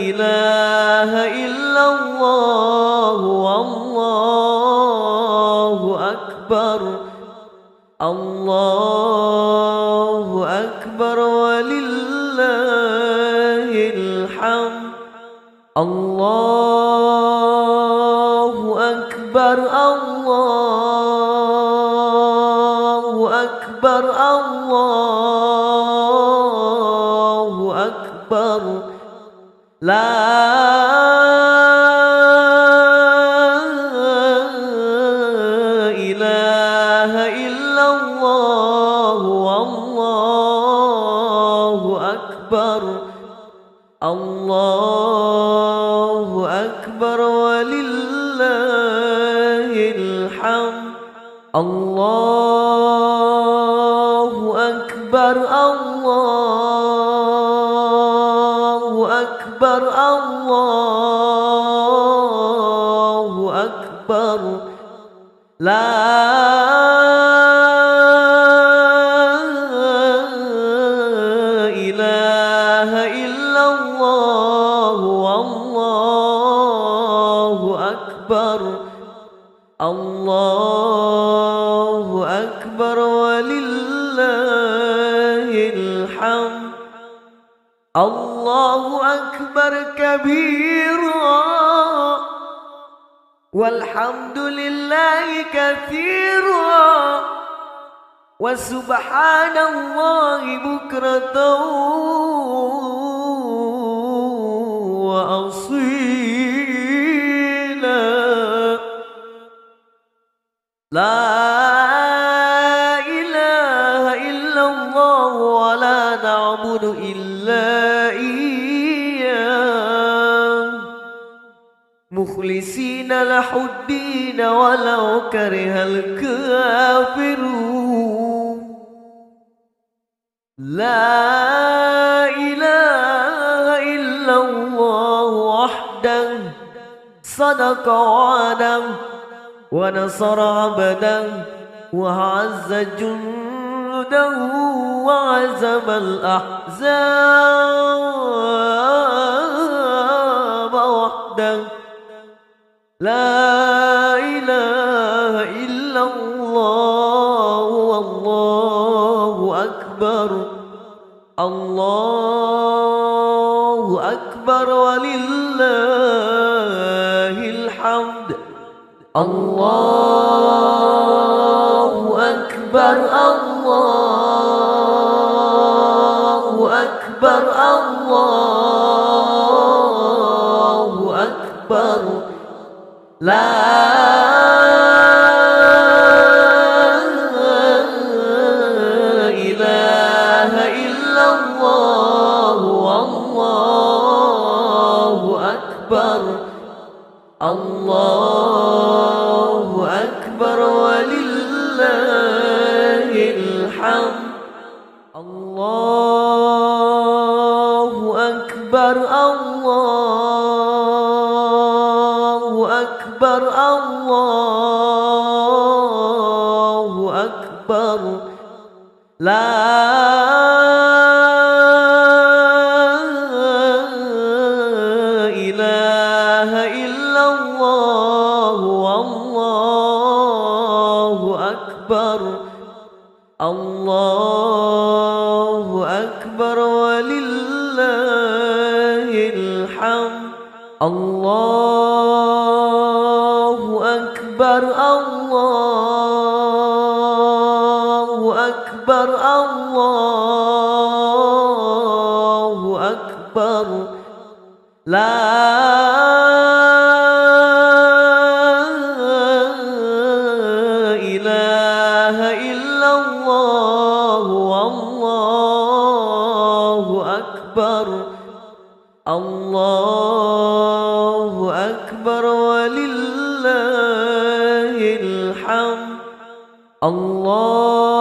إله إلا الله والله أكبر الله أكبر ولله الحمد الله أكبر الله أكبر الله أكبر لا إله إلا الله والله أكبر الله أكبر ولله الحمد الله أكبر الله أكبر الله أكبر لا إله إلا الله والله أكبر الله أكبر ولله الحمد الله أكبر كبيرا والحمد لله كثيرا وسبحان الله بكرة وأصيلا لا إله إلا الله ولا نعبد إلا إياه مخلصين له الدين ولو كره الكافرون لا إله إلا الله وحده صدق وعده ونصر عبده وعز جنده وعزم الأحزاب وحده لا إله إلا الله والله أكبر الله أكبر ولله الحمد الله أكبر الله أكبر الله أكبر لا إله الله أكبر ولله الحمد. الله أكبر الله أكبر الله أكبر. لا إله إلا الله والله أكبر. الله أكبر ولله الحمد. الله أكبر الله أكبر الله أكبر. لا إله إلا الله والله أكبر. الله أكبر ولله الحمد. الله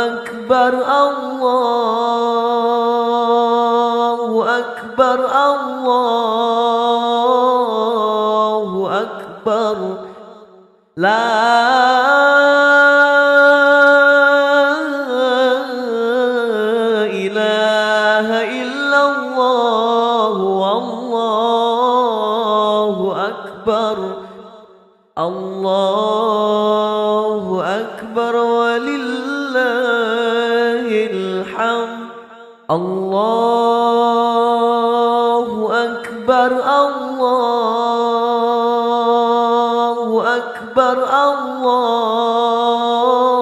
أكبر الله أكبر الله أكبر. لا إله إلا الله والله أكبر. الله أكبر ولله الحمد. الله أكبر الله أكبر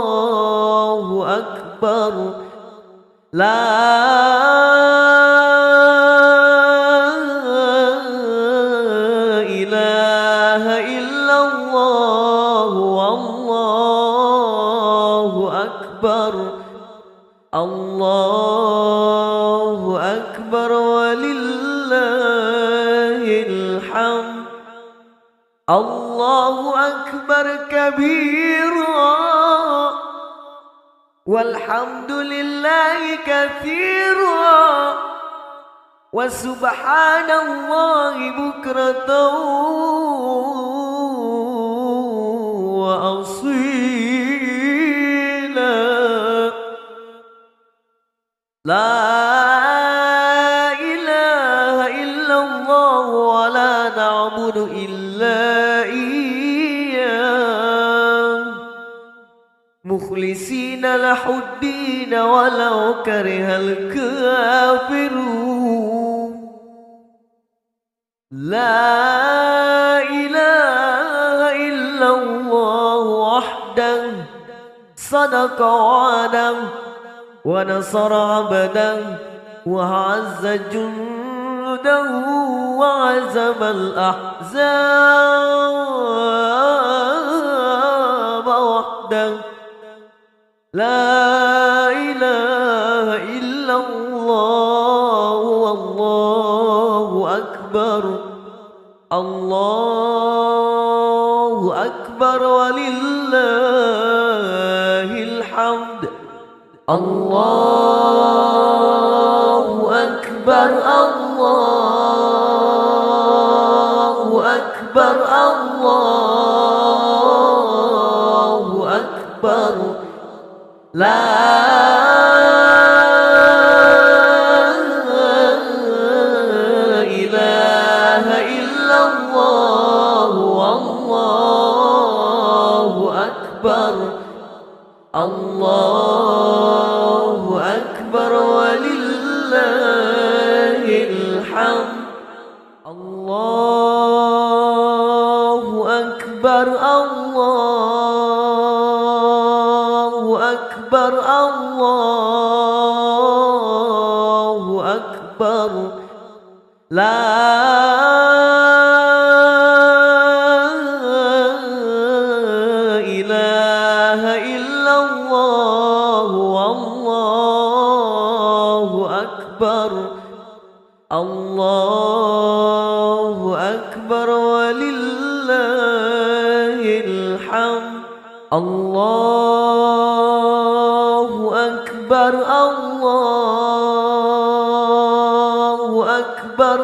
الله أكبر. لا إله إلا الله والله أكبر. الله أكبر ولله الحمد. الله أكبر كبيرا والحمد لله كثيرا وسبحان الله بكرة وأصيلا. لا إله إلا الله ولا نعبد إلا إياه مخلصين له الدين ولو كره الكافرون. لا إله إلا الله وحده صدق وعده ونصر عبده وعز جنده وعزم الأحزاب وحده. لا إله إلا الله والله أكبر. الله أكبر ولله الحمد. الله أكبر الله أكبر الله أكبر. لا إله إلا الله والله أكبر. الله أكبر ولله الحمد. الله أكبر الله أكبر الله أكبر. لا إله إلا الله والله أكبر. الله أكبر ولله الحمد. الله أكبر الله أكبر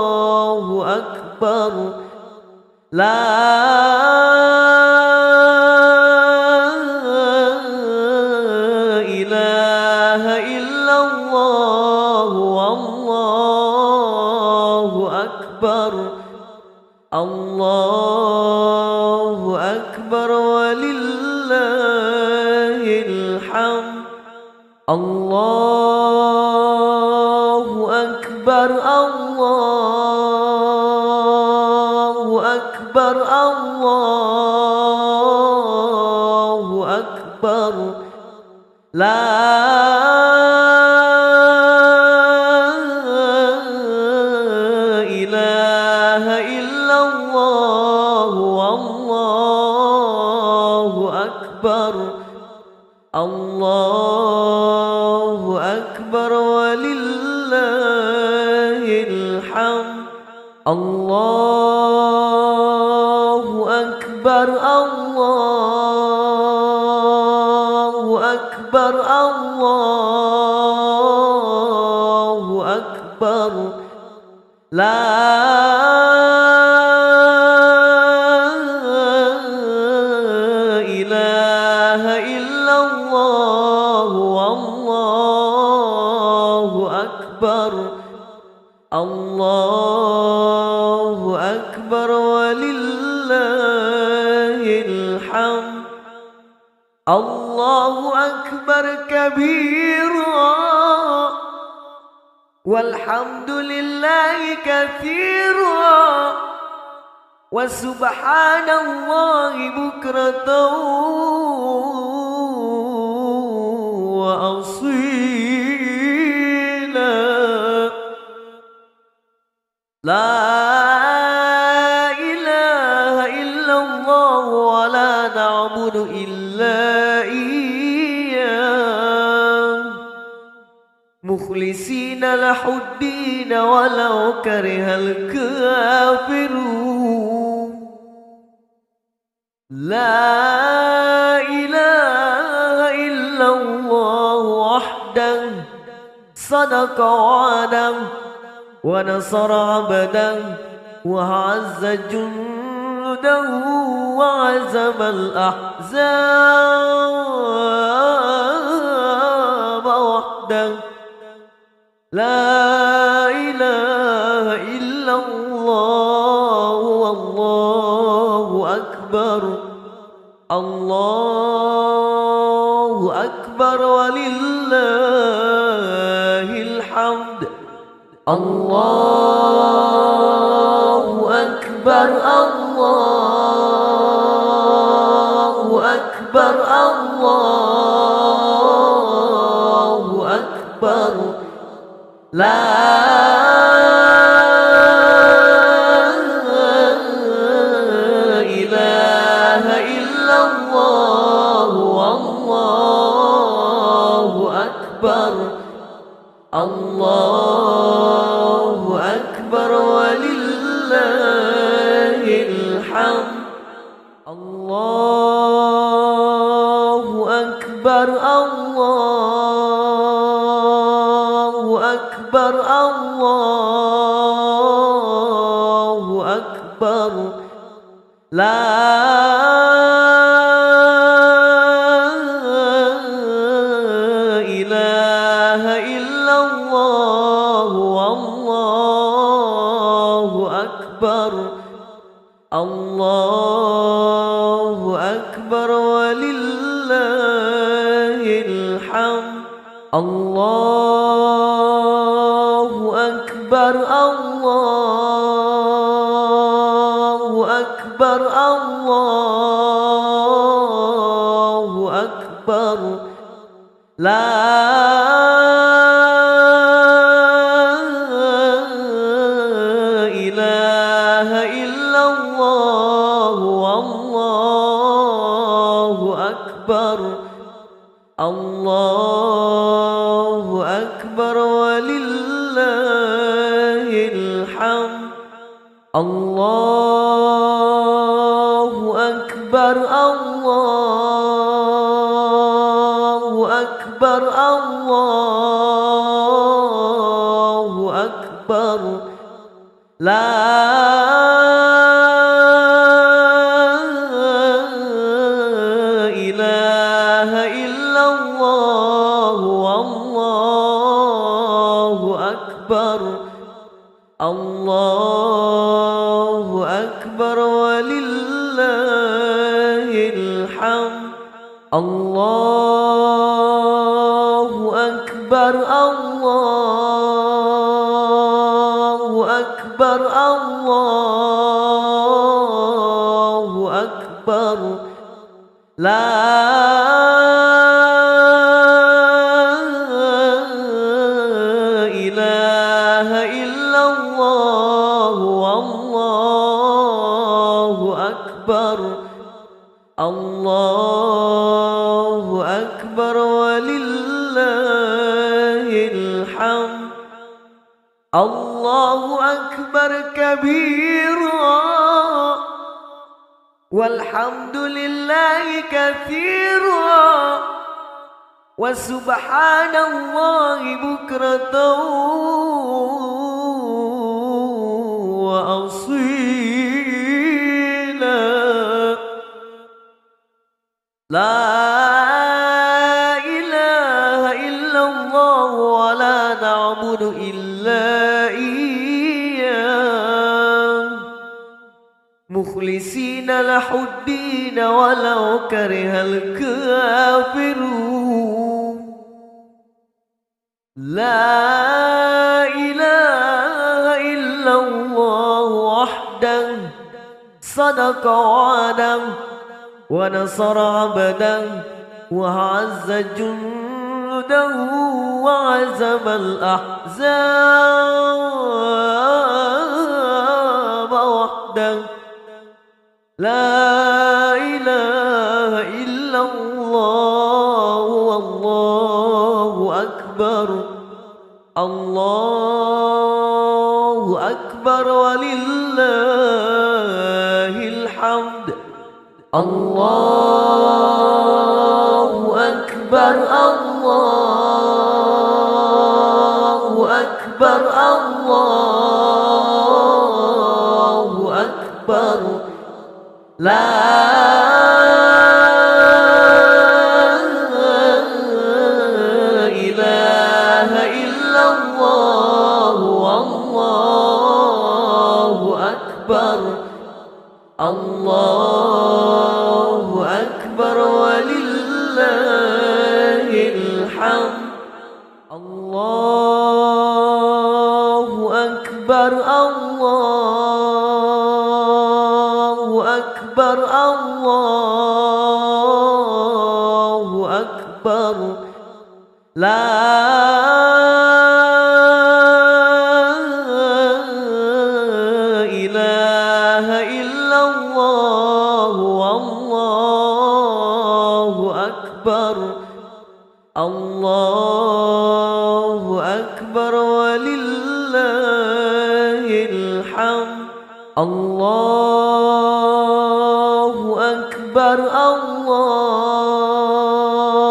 الله أكبر. لا إله إلا الله والله أكبر. الله أكبر ولله الحمد. الله أكبر الله أكبر الله أكبر. لا إله إلا الله والله أكبر. الله أكبر ولله الحمد. الله أكبر الله أكبر الله أكبر. لا إله إلا الله والله أكبر. الله أكبر ولله الحمد. الله أكبر كبيرا والحمد لله كثيرا وسبحان الله بكرة وأصيلا. لا إله إلا الله ولا نعبد إلا إياه مخلصين له الدين ولو كره الكافرون. لا إله إلا الله وحده صدق وعده ونصر عبده وعز جنده وعزم الأحزاب وحده. لا إله إلا الله والله أكبر. الله أكبر ولله الحمد. الله أكبر الله أكبر الله أكبر. لا إله إلا الله والله أكبر. الله أكبر ولله الحمد. الله أكبر الله أكبر الله أكبر. لا إله إلا الله والله أكبر. الله أكبر ولله الحمد. الله أكبر الله أكبر الله أكبر. لا إله إلا الله والله أكبر. الله أكبر الله أكبر الله أكبر الله أكبر لا إله إلا الله والله أكبر الله أكبر ولله الحمد الله أكبر الله أكبر الله أكبر لا إله إلا الله والله أكبر الله أكبر ولله الحمد الله أكبر كبيرا والحمد لله كثيرا وسبحان الله بكرة وأصيلا لا إله إلا الله ولا نعبد إلا إياه مخلصين له الدين ولو كره الكافرون لا إله إلا الله وحده صدق وعده ونصر عبده وعز جنده وعزم الأحزاب وحده لا إله إلا الله والله أكبر الله أكبر ولله الحمد الله أكبر الله أكبر الله أكبر لا إله إلا الله والله أكبر الله أكبر ولله الحمد الله أكبر الله أكبر الله أكبر لا إله إلا الله والله أكبر الله أكبر ولله الحمد الله أكبر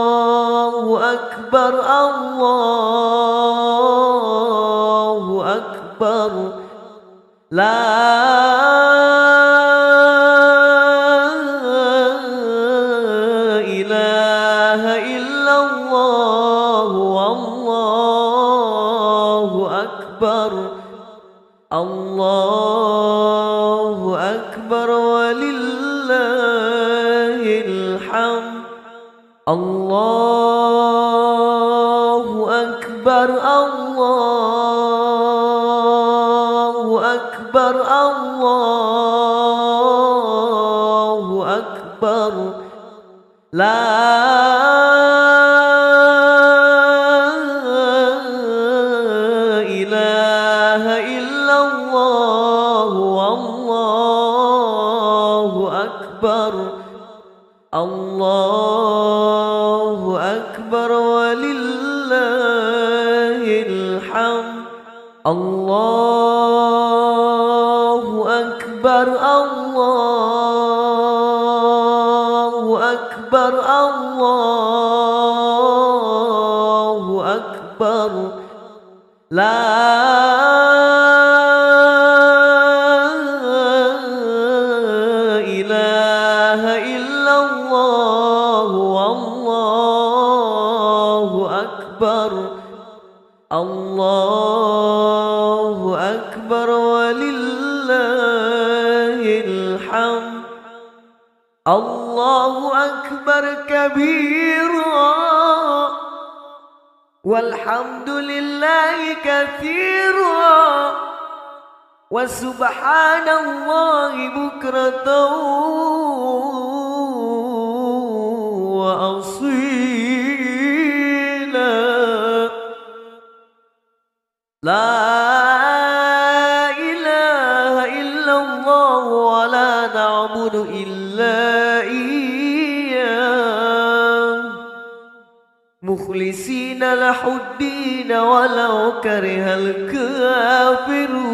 الله أكبر الله أكبر لا إله إلا الله والله أكبر الله أكبر ولله الحمد الله أكبر الله أكبر الله أكبر لا إله إلا الله والله أكبر الله أكبر ولله الحمد الله أكبر الله أكبر الله أكبر لا إله إلا الله والله أكبر الله أكبر ولله الحمد الله أكبر كبيرا والحمد لله كثيرا وسبحان الله بكرة وأصيلا لا إله إلا الله ولا نعبد إلا إياه مخلصين له الدين ولو كره الكافرون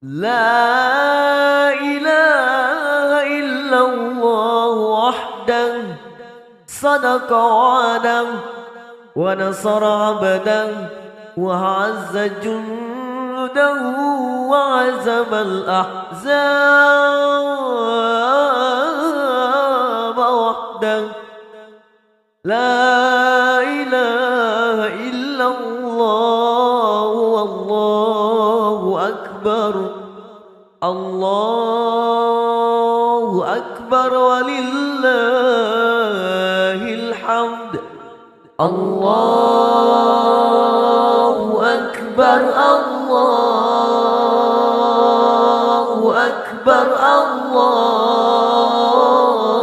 لا إله إلا الله وحده صدق وعده ونصر عبده وعز جنده وعزم الأحزاب وحده لا إله إلا الله والله أكبر الله أكبر ولله الحمد الله أكبر الله أكبر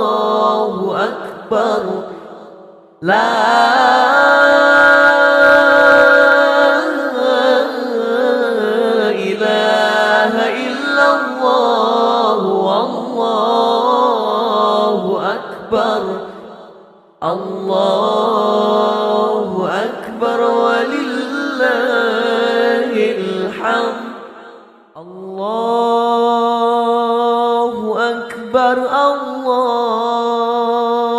الله أكبر لا إله إلا الله والله أكبر الله أكبر ولله الحمد الله أكبر الله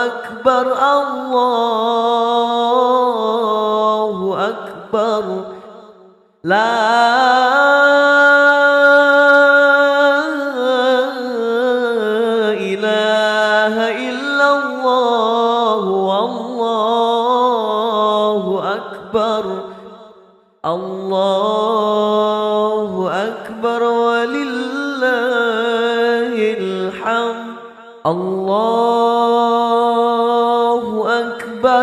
أكبر الله أكبر لا إله إلا الله والله أكبر الله أكبر ولله الحمد الله أكبر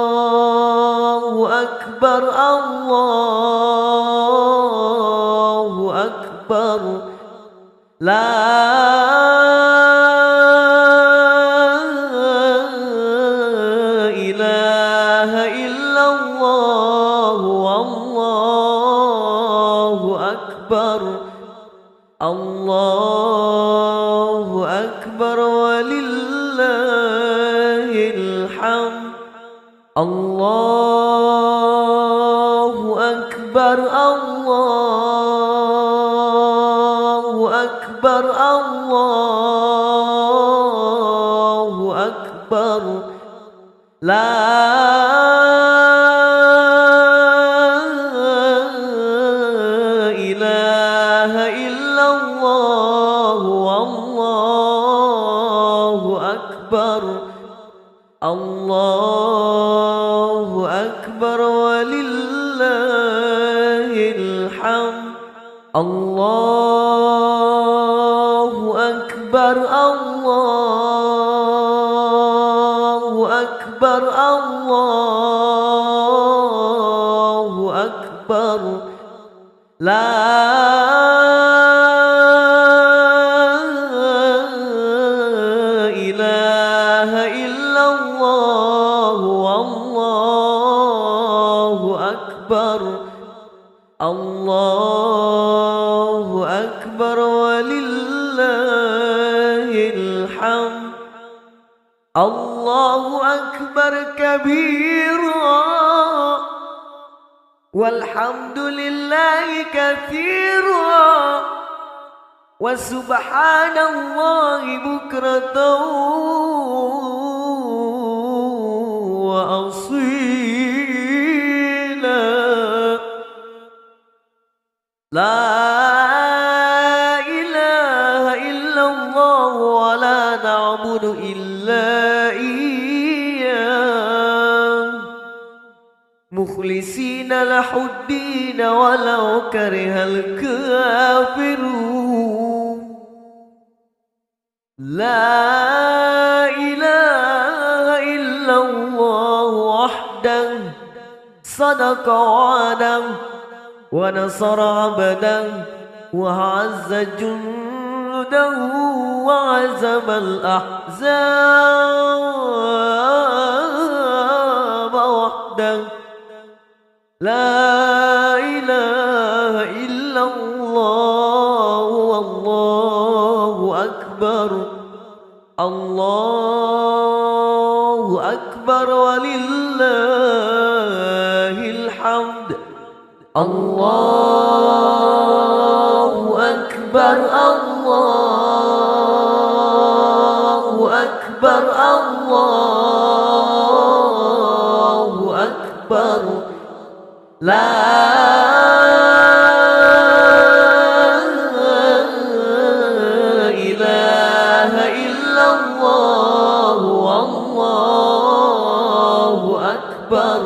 الله أكبر الله أكبر لا إله إلا الله والله أكبر الله أكبر ولله الحمد الله أكبر الله أكبر الله أكبر لا إله إلا الله والله أكبر الله أكبر ولله الحمد الله أكبر الله أكبر الله أكبر لا إله إلا الله والله أكبر الله أكبر ولله الحمد الله أكبر كبيرا والحمد لله كثيرا وسبحان الله بكرة وأصيلا. لا إله إلا الله ولا نعبد إلا إياه مخلصين له الدين ولو كره الكافرون. لا إله إلا الله وحده صدق وعده ونصر عبده وعز جنده وعزم الأحزاب وحده. لا إله إلا الله والله أكبر. الله أكبر ولله الحمد. الله أكبر الله أكبر الله أكبر. لا إله إلا الله والله أكبر.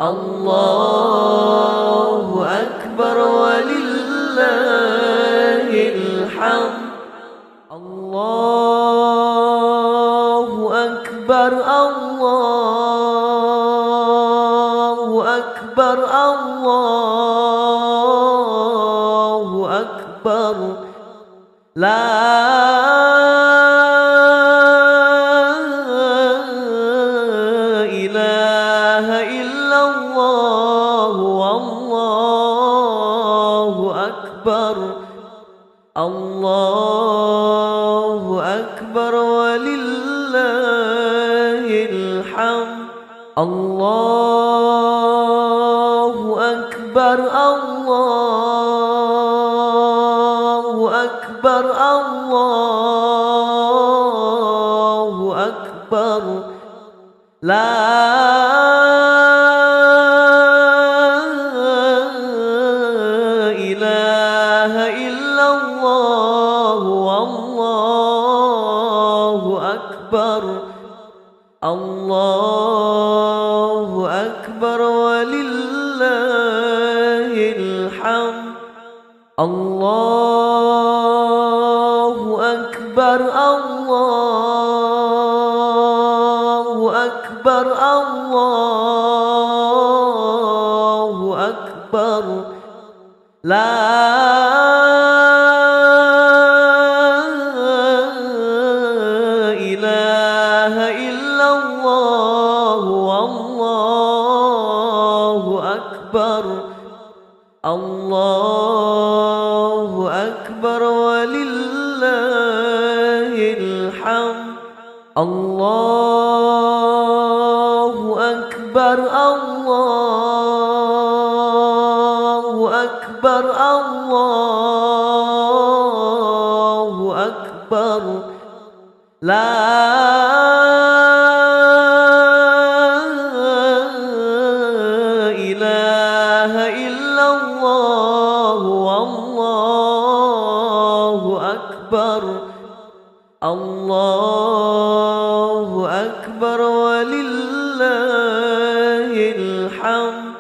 الله أكبر ولله الحمد. الله أكبر الله أكبر الله أكبر. لا إله إلا الله والله أكبر. الله أكبر ولله الحمد. الله أكبر الله أكبر الله أكبر. لا إله إلا الله والله أكبر. الله أكبر ولله الحمد. الله أكبر الله أكبر الله أكبر. لا إله إلا الله والله أكبر. الله أكبر ولله الحمد. الله أكبر الله أكبر الله أكبر. لا إله إلا الله والله أكبر. الله أكبر ولله الحمد.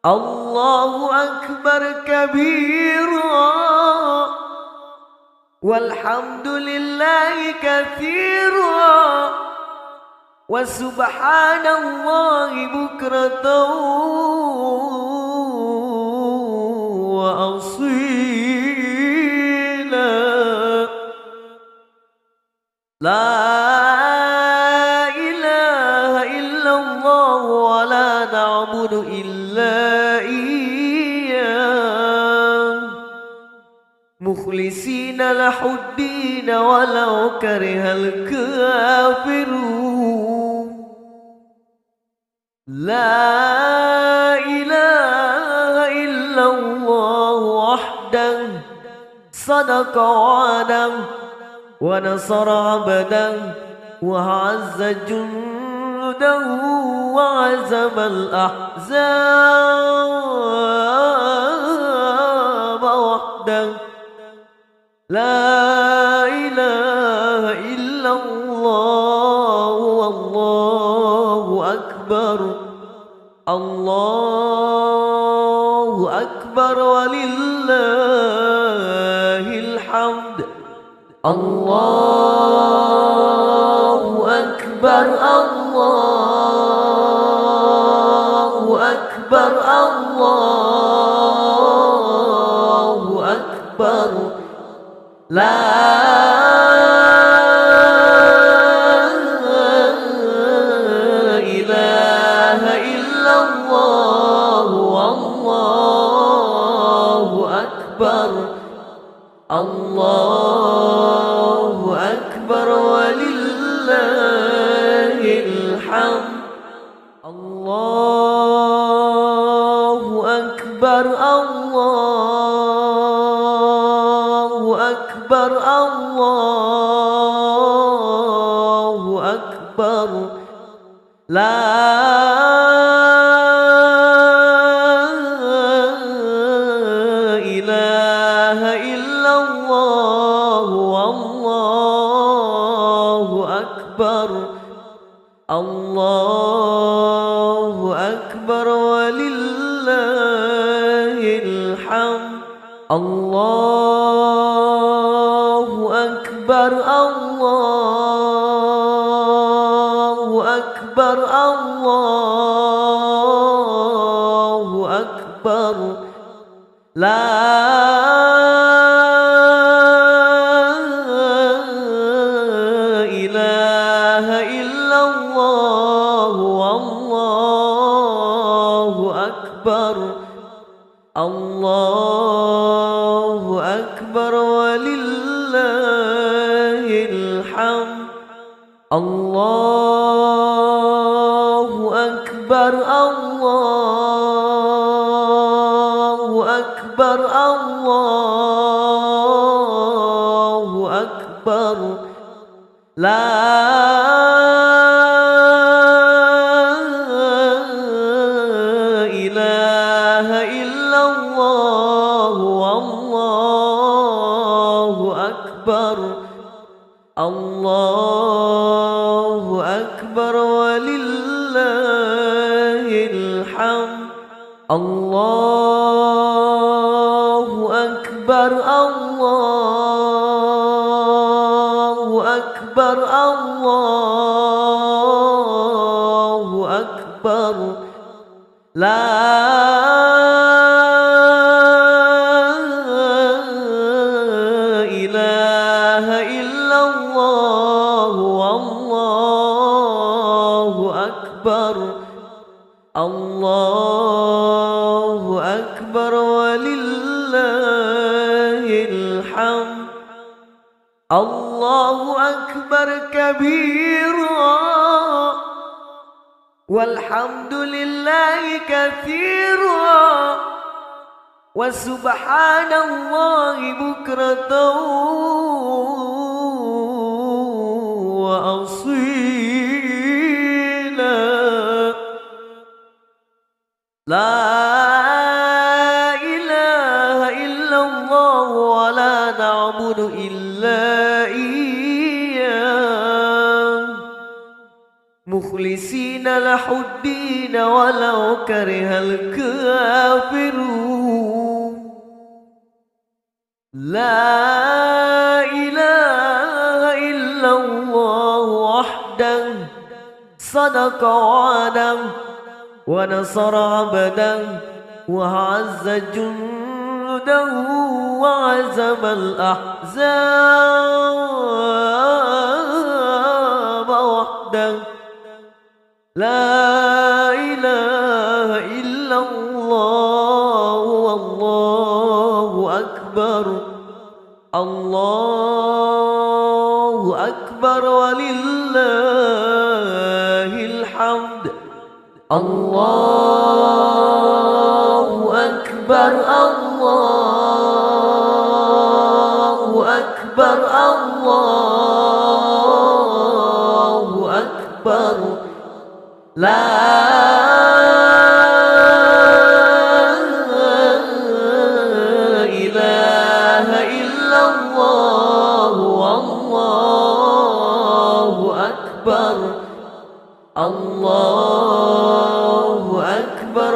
الله أكبر كبيرا والحمد لله كثيرا وسبحان الله بكرة وأصيلا. لا إله إلا الله ولا نعبد إلا إياه مخلصين له الدين ولو كره الكافرون. لا صدق وعده ونصر عبده وأعز جنده وعزم الأحزاب وحده. لا إله إلا الله والله أكبر. الله أكبر ولله الحمد. الله أكبر. الله أكبر. الله أكبر. لا إله إلا الله والله أكبر. الله أكبر ولله الحمد. الله أكبر. الله أكبر. الله أكبر. لا إله إلا الله والله أكبر. الله أكبر ولله الحمد. الله أكبر. الله أكبر. الله أكبر. لا إله إلا الله والله أكبر. الله أكبر ولله الحمد. الله أكبر. الله أكبر. الله أكبر. لا إله إلا الله والله أكبر. الله أكبر ولله الحمد. الله أكبر. الله أكبر. الله أكبر. لا إله إلا الله والله أكبر. الله أكبر ولله الحمد. الله أكبر كبيرا والحمد لله كثيرا وسبحان الله بكرة وأصيلا. لا إله إلا الله ولا نعبد إلا إياه مخلصين له الدين ولو كره الكافرون. لا إله إلا الله وحده صدق وعده ونصر عبده وأعز جنده وعزم الأحزاب وحده. لا إله إلا الله والله أكبر. الله أكبر ولله الحمد. الله أكبر. الله أكبر الله أكبر لا إله إلا الله والله أكبر الله أكبر